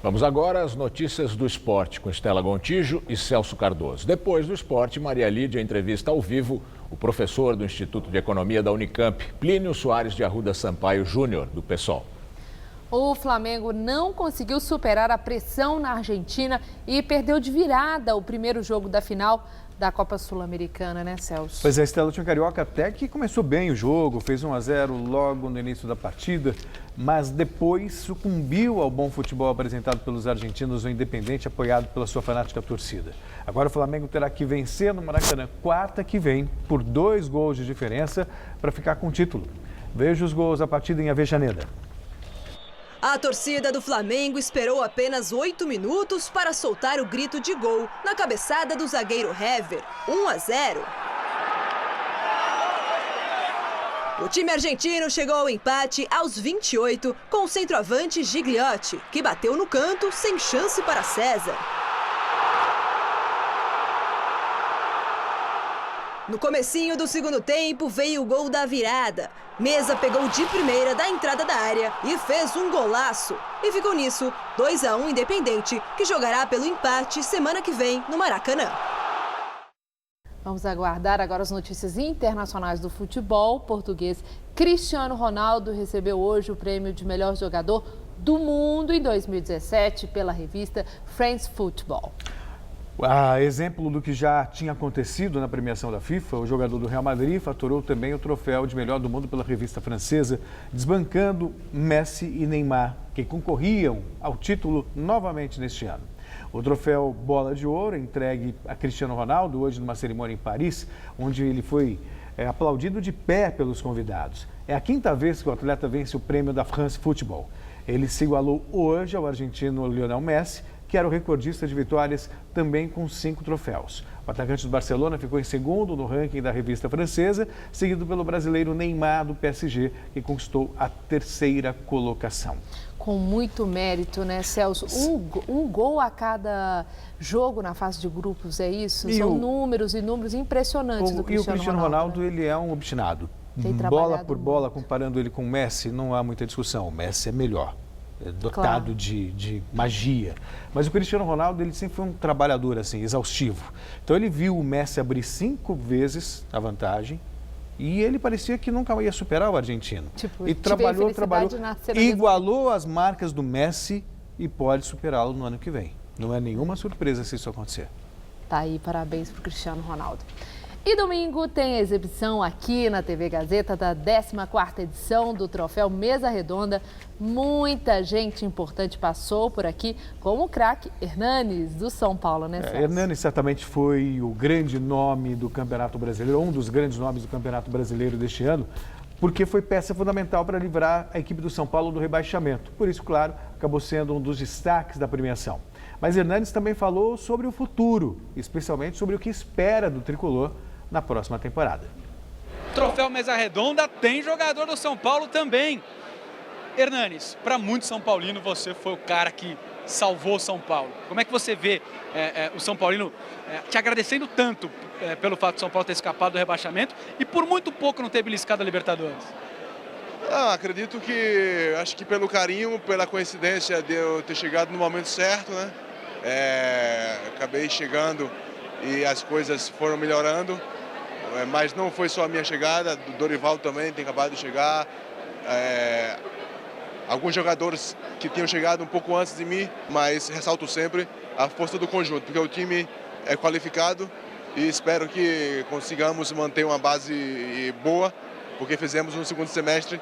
Vamos agora às notícias do esporte com Estela Gontijo e Celso Cardoso. Depois do esporte, Maria Lídia entrevista ao vivo o professor do Instituto de Economia da Unicamp, Plínio Soares de Arruda Sampaio Júnior, do PSOL. O Flamengo não conseguiu superar a pressão na Argentina e perdeu de virada o primeiro jogo da final da Copa Sul-Americana, né, Celso? Pois é, Estela, o time carioca até que começou bem o jogo, fez 1-0 logo no início da partida, mas depois sucumbiu ao bom futebol apresentado pelos argentinos no Independente, apoiado pela sua fanática torcida. Agora o Flamengo terá que vencer no Maracanã quarta que vem, por 2 gols de diferença, para ficar com o título. Veja os gols da partida em Avejaneda. A torcida do Flamengo esperou apenas 8 minutos para soltar o grito de gol na cabeçada do zagueiro Hever, 1-0. O time argentino chegou ao empate aos 28 com o centroavante Gigliotti, que bateu no canto sem chance para César. No comecinho do segundo tempo veio o gol da virada. Mesa pegou de primeira da entrada da área e fez um golaço. E ficou nisso, 2-1 Independente, que jogará pelo empate semana que vem no Maracanã. Vamos aguardar agora as notícias internacionais do futebol português. Cristiano Ronaldo recebeu hoje o prêmio de melhor jogador do mundo em 2017 pela revista France Football. Exemplo do que já tinha acontecido na premiação da FIFA, o jogador do Real Madrid faturou também o troféu de melhor do mundo pela revista francesa, desbancando Messi e Neymar, que concorriam ao título novamente neste ano. O troféu Bola de Ouro, entregue a Cristiano Ronaldo hoje numa cerimônia em Paris, onde ele foi aplaudido de pé pelos convidados. É a 5ª vez que o atleta vence o prêmio da France Football. Ele se igualou hoje ao argentino Lionel Messi, que era o recordista de vitórias também com 5 troféus. O atacante do Barcelona ficou em segundo no ranking da revista francesa, seguido pelo brasileiro Neymar do PSG, que conquistou a 3ª colocação. Com muito mérito, né, Celso? Um gol a cada jogo na fase de grupos, é isso? São números e números impressionantes do Cristiano Ronaldo. E o Cristiano Ronaldo, ele é um obstinado. Bola por bola, comparando ele com o Messi, não há muita discussão. O Messi é melhor. Dotado de magia. Mas o Cristiano Ronaldo, ele sempre foi um trabalhador assim, exaustivo. Então ele viu o Messi abrir 5 vezes a vantagem e ele parecia que nunca ia superar o argentino. E trabalhou, igualou as marcas do Messi e pode superá-lo no ano que vem. Não é nenhuma surpresa se isso acontecer. Tá aí, parabéns para o Cristiano Ronaldo. E domingo tem a exibição aqui na TV Gazeta da 14ª edição do Troféu Mesa Redonda. Muita gente importante passou por aqui, como o craque Hernanes, do São Paulo, né, Celso? Hernanes certamente foi o grande nome do Campeonato Brasileiro, um dos grandes nomes do Campeonato Brasileiro deste ano, porque foi peça fundamental para livrar a equipe do São Paulo do rebaixamento. Por isso, claro, acabou sendo um dos destaques da premiação. Mas Hernanes também falou sobre o futuro, especialmente sobre o que espera do tricolor na próxima temporada. Troféu Mesa Redonda tem jogador do São Paulo também. Hernanes, para muitos São Paulino, você foi o cara que salvou São Paulo. Como é que você vê o São Paulino te agradecendo tanto pelo fato de São Paulo ter escapado do rebaixamento e por muito pouco não ter beliscado a Libertadores? Acredito que, acho que pelo carinho, pela coincidência de eu ter chegado no momento certo, né? Acabei chegando e as coisas foram melhorando, mas não foi só a minha chegada, do Dorival também tem acabado de chegar, alguns jogadores que tinham chegado um pouco antes de mim, mas ressalto sempre a força do conjunto, porque o time é qualificado e espero que consigamos manter uma base boa, porque fizemos um segundo semestre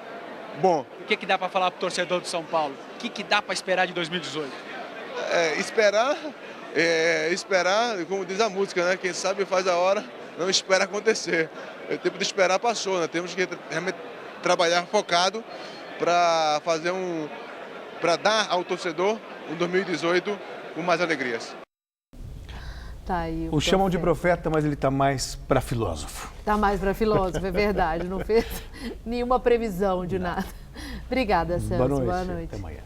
bom. O que dá para falar para o torcedor do São Paulo? O que dá para esperar de 2018? Esperar, como diz a música, né? Quem sabe faz a hora, não espera acontecer. O tempo de esperar passou, né? Temos que realmente trabalhar focado para fazer para dar ao torcedor um 2018 com mais alegrias. Tá aí o chamam de profeta, mas ele está mais para filósofo. Está mais para filósofo, é verdade. Não fez nenhuma previsão de nada. Obrigada, Celso. Boa noite. Até amanhã.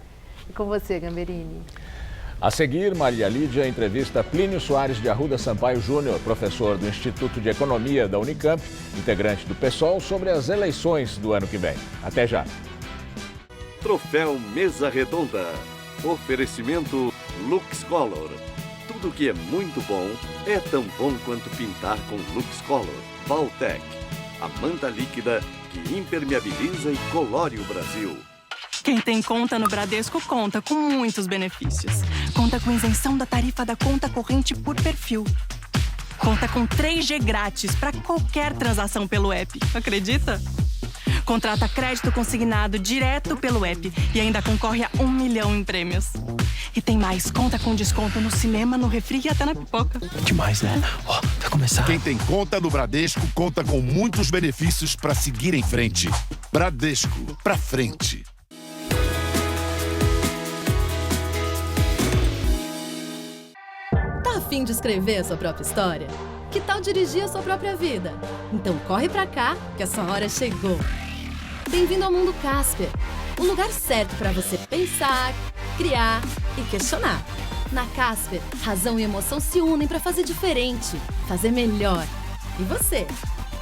E com você, Gamberini. A seguir, Maria Lídia entrevista Plínio Soares de Arruda Sampaio Júnior, professor do Instituto de Economia da Unicamp, integrante do PSOL, sobre as eleições do ano que vem. Até já. Troféu Mesa Redonda. Oferecimento Lux Color. Tudo que é muito bom é tão bom quanto pintar com Lux Color. Valtec, a manta líquida que impermeabiliza e colore o Brasil. Quem tem conta no Bradesco conta com muitos benefícios. Conta com isenção da tarifa da conta corrente por perfil. Conta com 3G grátis para qualquer transação pelo app. Acredita? Contrata crédito consignado direto pelo app e ainda concorre a 1 milhão em prêmios. E tem mais, conta com desconto no cinema, no refri e até na pipoca. Demais, né? Ó, vai começar. Quem tem conta no Bradesco conta com muitos benefícios para seguir em frente. Bradesco, pra frente. Tá a fim de escrever a sua própria história? Que tal dirigir a sua própria vida? Então corre pra cá, que a sua hora chegou. Bem-vindo ao Mundo Casper, o lugar certo para você pensar, criar e questionar. Na Casper, razão e emoção se unem para fazer diferente, fazer melhor. E você?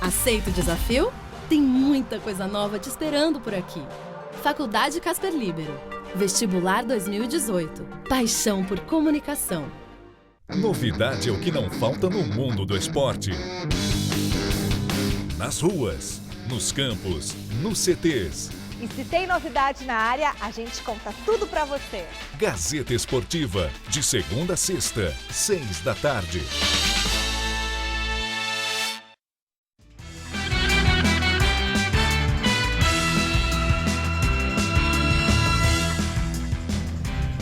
Aceita o desafio? Tem muita coisa nova te esperando por aqui. Faculdade Casper Libero. Vestibular 2018. Paixão por comunicação. Novidade é o que não falta no mundo do esporte. Nas ruas, nos campos, nos CTs. E se tem novidade na área, a gente conta tudo pra você. Gazeta Esportiva, de segunda a sexta, 6 da tarde.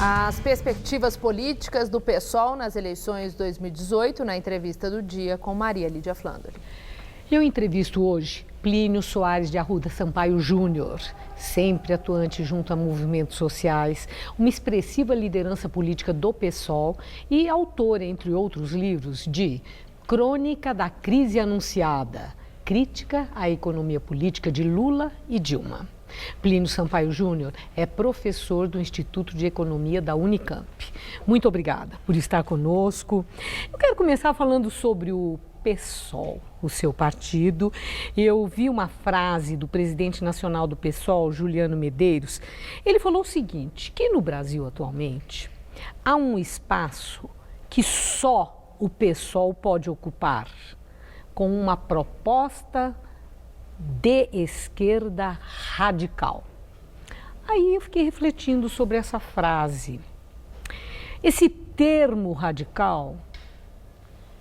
As perspectivas políticas do PSOL nas eleições 2018, na entrevista do dia com Maria Lídia Flandre. Eu entrevisto hoje Plínio Soares de Arruda Sampaio Júnior, sempre atuante junto a movimentos sociais, uma expressiva liderança política do PSOL e autor, entre outros livros, de Crônica da Crise Anunciada, Crítica à Economia Política de Lula e Dilma. Plínio Sampaio Júnior é professor do Instituto de Economia da Unicamp. Muito obrigada por estar conosco. Eu quero começar falando sobre o PSOL, o seu partido. Eu vi uma frase do presidente nacional do PSOL, Juliano Medeiros. Ele falou o seguinte, que no Brasil atualmente há um espaço que só o PSOL pode ocupar com uma proposta de esquerda radical. Aí eu fiquei refletindo sobre essa frase. Esse termo radical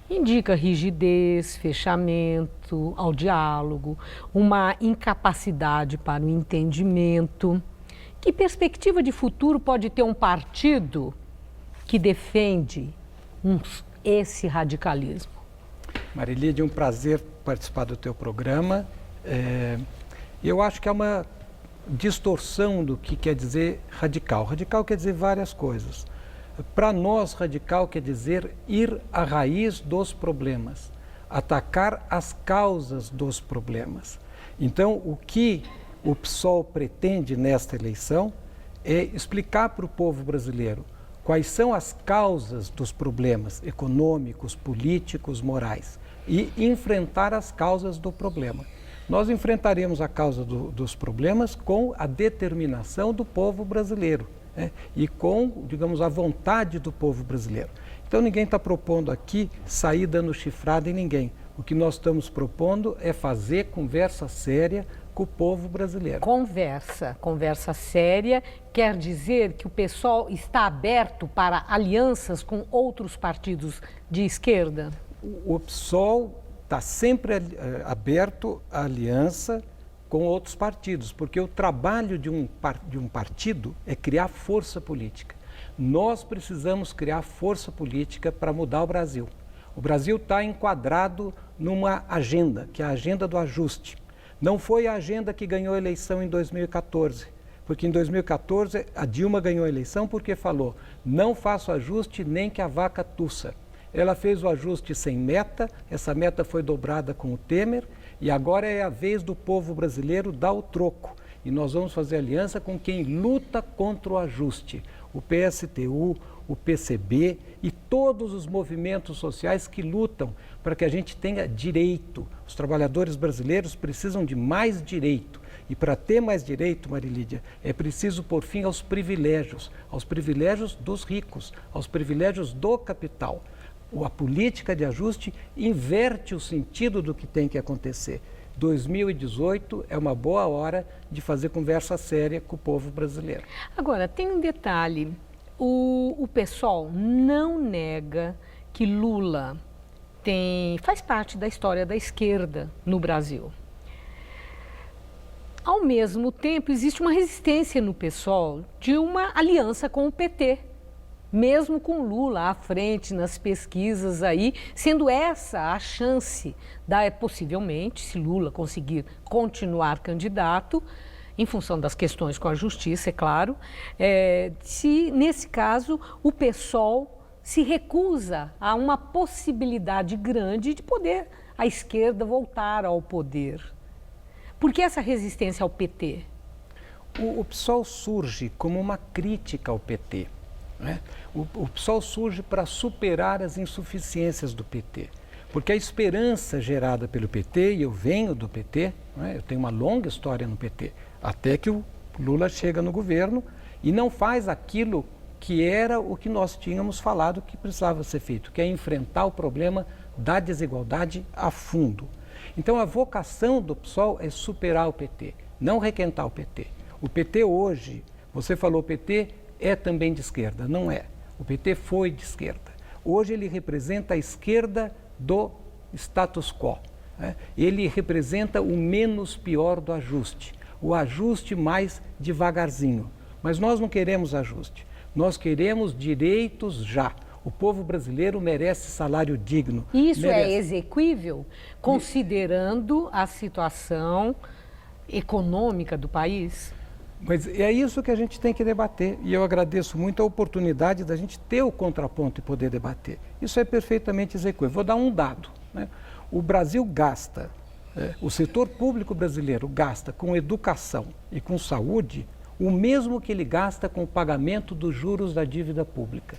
indica rigidez, fechamento ao diálogo, uma incapacidade para o entendimento. Que perspectiva de futuro pode ter um partido que defende esse radicalismo? Marília, é um prazer participar do teu programa. Eu acho que há uma distorção do que quer dizer radical. Radical quer dizer várias coisas. Para nós, radical quer dizer ir à raiz dos problemas, atacar as causas dos problemas. Então, o que o PSOL pretende nesta eleição é explicar para o povo brasileiro quais são as causas dos problemas econômicos, políticos, morais e enfrentar as causas do problema. Nós enfrentaremos a causa dos problemas com a determinação do povo brasileiro, né? E com, digamos, a vontade do povo brasileiro. Então ninguém está propondo aqui sair dando chifrada em ninguém. O que nós estamos propondo é fazer conversa séria com o povo brasileiro. Conversa séria quer dizer que o PSOL está aberto para alianças com outros partidos de esquerda? O PSOL está sempre aberto à aliança com outros partidos, porque o trabalho de um partido é criar força política. Nós precisamos criar força política para mudar o Brasil. O Brasil está enquadrado numa agenda, que é a agenda do ajuste. Não foi a agenda que ganhou a eleição em 2014, porque em 2014 a Dilma ganhou a eleição porque falou, não faço ajuste nem que a vaca tussa. Ela fez o ajuste sem meta, essa meta foi dobrada com o Temer e agora é a vez do povo brasileiro dar o troco. E nós vamos fazer aliança com quem luta contra o ajuste. O PSTU, o PCB e todos os movimentos sociais que lutam para que a gente tenha direito. Os trabalhadores brasileiros precisam de mais direito. E para ter mais direito, Marilídia, é preciso pôr fim aos privilégios dos ricos, aos privilégios do capital. A política de ajuste inverte o sentido do que tem que acontecer. 2018 é uma boa hora de fazer conversa séria com o povo brasileiro. Agora, tem um detalhe. O PSOL não nega que Lula faz parte da história da esquerda no Brasil. Ao mesmo tempo, existe uma resistência no PSOL de uma aliança com o PT, mesmo com Lula à frente nas pesquisas aí, sendo essa a chance, possivelmente, se Lula conseguir continuar candidato, em função das questões com a justiça, é claro, se nesse caso o PSOL se recusa a uma possibilidade grande de poder a esquerda voltar ao poder. Por que essa resistência ao PT? O PSOL surge como uma crítica ao PT. Né? O PSOL surge para superar as insuficiências do PT. Porque a esperança gerada pelo PT, e eu venho do PT, né? Eu tenho uma longa história no PT, até que o Lula chega no governo e não faz aquilo que era o que nós tínhamos falado que precisava ser feito, que é enfrentar o problema da desigualdade a fundo. Então a vocação do PSOL é superar o PT, não requentar o PT. O PT hoje, você falou, o PT é também de esquerda, não é. O PT foi de esquerda. Hoje ele representa a esquerda do status quo. Né? Ele representa o menos pior do ajuste, o ajuste mais devagarzinho. Mas nós não queremos ajuste, nós queremos direitos já. O povo brasileiro merece salário digno. Isso é exequível, considerando a situação econômica do país? Mas é isso que a gente tem que debater. E eu agradeço muito a oportunidade da gente ter o contraponto e poder debater. Isso é perfeitamente exequível. Vou dar um dado. Né? O Brasil gasta, o setor público brasileiro gasta com educação e com saúde o mesmo que ele gasta com o pagamento dos juros da dívida pública.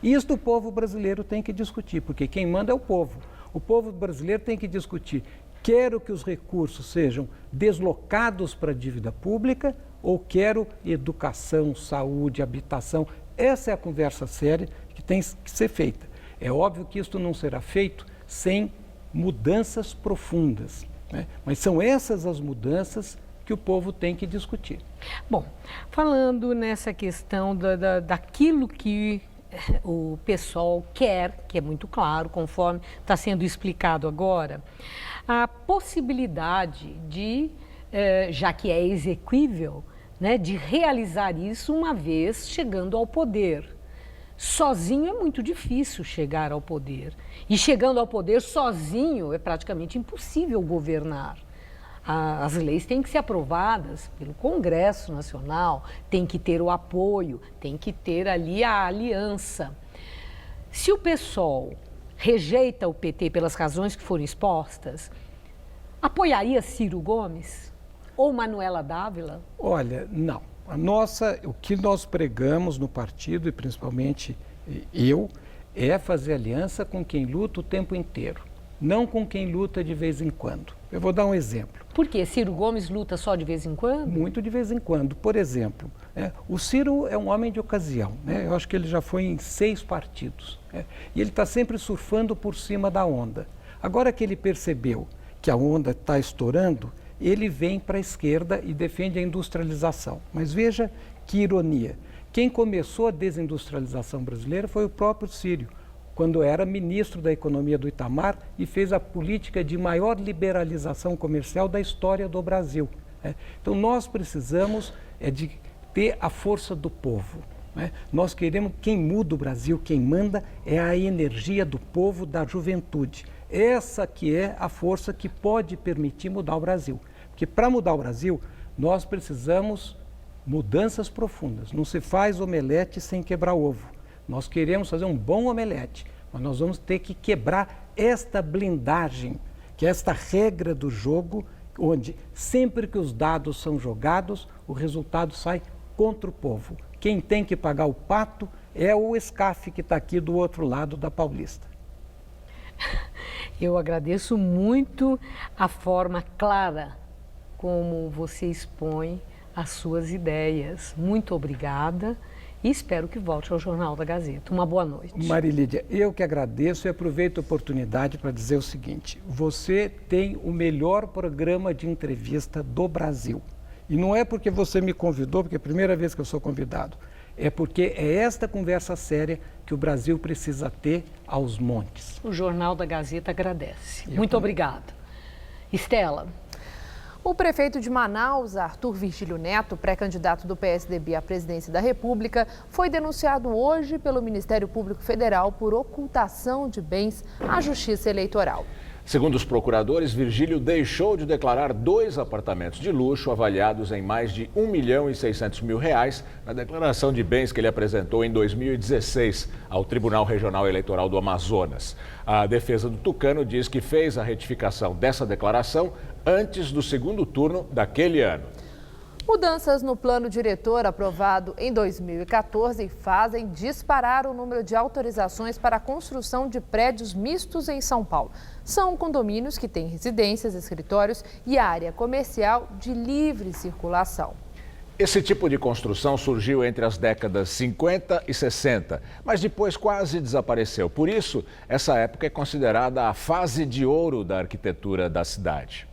Isso o povo brasileiro tem que discutir, porque quem manda é o povo. O povo brasileiro tem que discutir, quero que os recursos sejam deslocados para a dívida pública ou quero educação, saúde, habitação. Essa é a conversa séria que tem que ser feita. É óbvio que isso não será feito sem mudanças profundas, né? Mas são essas as mudanças que o povo tem que discutir. Bom, falando nessa questão daquilo que o PSOL quer, que é muito claro, conforme está sendo explicado agora, a possibilidade de, já que é exequível, né, de realizar isso uma vez chegando ao poder. Sozinho é muito difícil chegar ao poder. E chegando ao poder sozinho é praticamente impossível governar. As leis têm que ser aprovadas pelo Congresso Nacional, tem que ter o apoio, tem que ter ali a aliança. Se o PSOL rejeita o PT pelas razões que foram expostas, apoiaria Ciro Gomes ou Manuela Dávila? Olha, não. O que nós pregamos no partido, e principalmente eu, é fazer aliança com quem luta o tempo inteiro, não com quem luta de vez em quando. Eu vou dar um exemplo. Por quê? Ciro Gomes luta só de vez em quando? Muito de vez em quando. Por exemplo, o Ciro é um homem de ocasião. Né? Eu acho que ele já foi em 6 partidos. E ele está sempre surfando por cima da onda. Agora que ele percebeu que a onda está estourando, ele vem para a esquerda e defende a industrialização. Mas veja que ironia. Quem começou a desindustrialização brasileira foi o próprio Ciro, quando era ministro da Economia do Itamar e fez a política de maior liberalização comercial da história do Brasil. Então nós precisamos de ter a força do povo. Nós queremos, quem muda o Brasil, quem manda é a energia do povo, da juventude. Essa que é a força que pode permitir mudar o Brasil. Porque para mudar o Brasil, nós precisamos mudanças profundas. Não se faz omelete sem quebrar ovo. Nós queremos fazer um bom omelete, mas nós vamos ter que quebrar esta blindagem, que é esta regra do jogo, onde sempre que os dados são jogados, o resultado sai contra o povo. Quem tem que pagar o pato é o SCAF que está aqui do outro lado da Paulista. Eu agradeço muito a forma clara como você expõe as suas ideias. Muito obrigada e espero que volte ao Jornal da Gazeta. Uma boa noite. Marilídia, eu que agradeço e aproveito a oportunidade para dizer o seguinte: você tem o melhor programa de entrevista do Brasil. E não é porque você me convidou, porque é a primeira vez que eu sou convidado. É porque é esta conversa séria que o Brasil precisa ter aos montes. O Jornal da Gazeta agradece. Muito obrigada. Estela. O prefeito de Manaus, Arthur Virgílio Neto, pré-candidato do PSDB à presidência da República, foi denunciado hoje pelo Ministério Público Federal por ocultação de bens à Justiça Eleitoral. Segundo os procuradores, Virgílio deixou de declarar 2 apartamentos de luxo avaliados em mais de R$1.600.000 na declaração de bens que ele apresentou em 2016 ao Tribunal Regional Eleitoral do Amazonas. A defesa do tucano diz que fez a retificação dessa declaração antes do segundo turno daquele ano. Mudanças no plano diretor aprovado em 2014 fazem disparar o número de autorizações para a construção de prédios mistos em São Paulo. São condomínios que têm residências, escritórios e área comercial de livre circulação. Esse tipo de construção surgiu entre as décadas 50 e 60, mas depois quase desapareceu. Por isso, essa época é considerada a fase de ouro da arquitetura da cidade.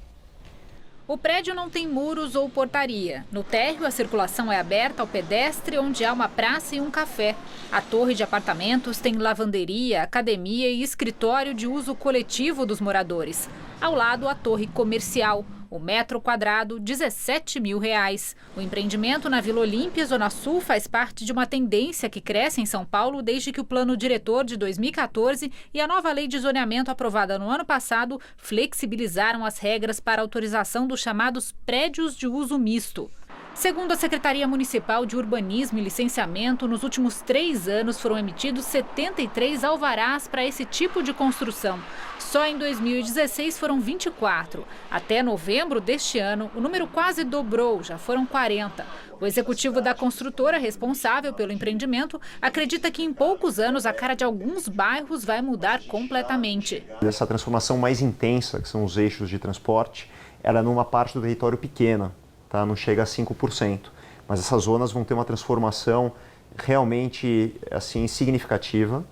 O prédio não tem muros ou portaria. No térreo, a circulação é aberta ao pedestre, onde há uma praça e um café. A torre de apartamentos tem lavanderia, academia e escritório de uso coletivo dos moradores. Ao lado, a torre comercial. O metro quadrado, R$17.000. O empreendimento na Vila Olímpia, Zona Sul, faz parte de uma tendência que cresce em São Paulo desde que o plano diretor de 2014 e a nova lei de zoneamento aprovada no ano passado flexibilizaram as regras para autorização dos chamados prédios de uso misto. Segundo a Secretaria Municipal de Urbanismo e Licenciamento, nos últimos 3 anos foram emitidos 73 alvarás para esse tipo de construção. Só em 2016 foram 24. Até novembro deste ano, o número quase dobrou, já foram 40. O executivo da construtora responsável pelo empreendimento acredita que em poucos anos a cara de alguns bairros vai mudar completamente. Essa transformação mais intensa, que são os eixos de transporte, ela é numa parte do território pequena. Tá? Não chega a 5%, mas essas zonas vão ter uma transformação realmente assim, significativa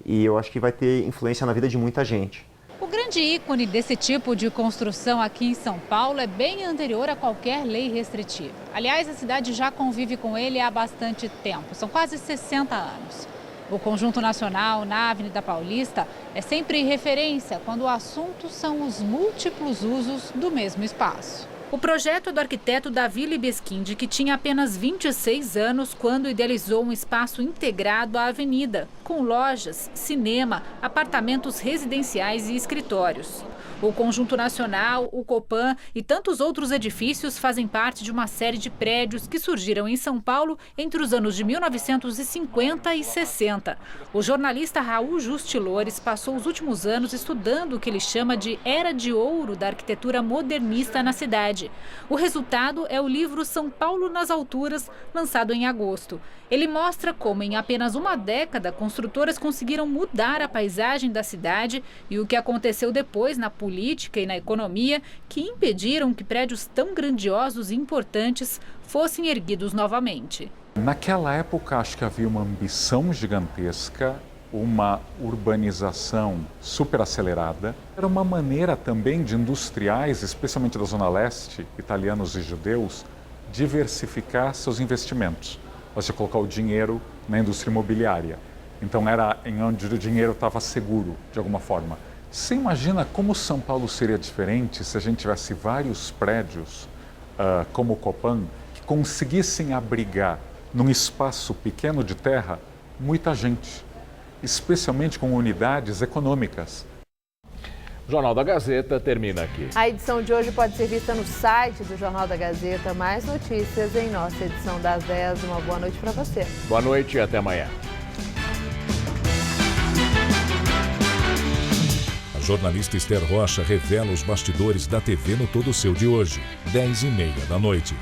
e eu acho que vai ter influência na vida de muita gente. O grande ícone desse tipo de construção aqui em São Paulo é bem anterior a qualquer lei restritiva. Aliás, a cidade já convive com ele há bastante tempo, são quase 60 anos. O Conjunto Nacional na Avenida Paulista é sempre referência quando o assunto são os múltiplos usos do mesmo espaço. O projeto é do arquiteto Davi Libeskind, que tinha apenas 26 anos quando idealizou um espaço integrado à avenida, com lojas, cinema, apartamentos residenciais e escritórios. O Conjunto Nacional, o Copan e tantos outros edifícios fazem parte de uma série de prédios que surgiram em São Paulo entre os anos de 1950 e 60. O jornalista Raul Justilores passou os últimos anos estudando o que ele chama de Era de Ouro da arquitetura modernista na cidade. O resultado é o livro São Paulo nas Alturas, lançado em agosto. Ele mostra como, em apenas uma década, construtoras conseguiram mudar a paisagem da cidade e o que aconteceu depois na política e na economia que impediram que prédios tão grandiosos e importantes fossem erguidos novamente. Naquela época, acho que havia uma ambição gigantesca, uma urbanização super acelerada. Era uma maneira também de industriais, especialmente da Zona Leste, italianos e judeus, diversificar seus investimentos. Você colocar o dinheiro na indústria imobiliária. Então era em onde o dinheiro estava seguro, de alguma forma. Você imagina como São Paulo seria diferente se a gente tivesse vários prédios, como o Copan, que conseguissem abrigar num espaço pequeno de terra muita gente, especialmente com unidades econômicas. O Jornal da Gazeta termina aqui. A edição de hoje pode ser vista no site do Jornal da Gazeta. Mais notícias em nossa edição das 10. Uma boa noite para você. Boa noite e até amanhã. A jornalista Esther Rocha revela os bastidores da TV no Todo Seu de hoje, 10h30 da noite.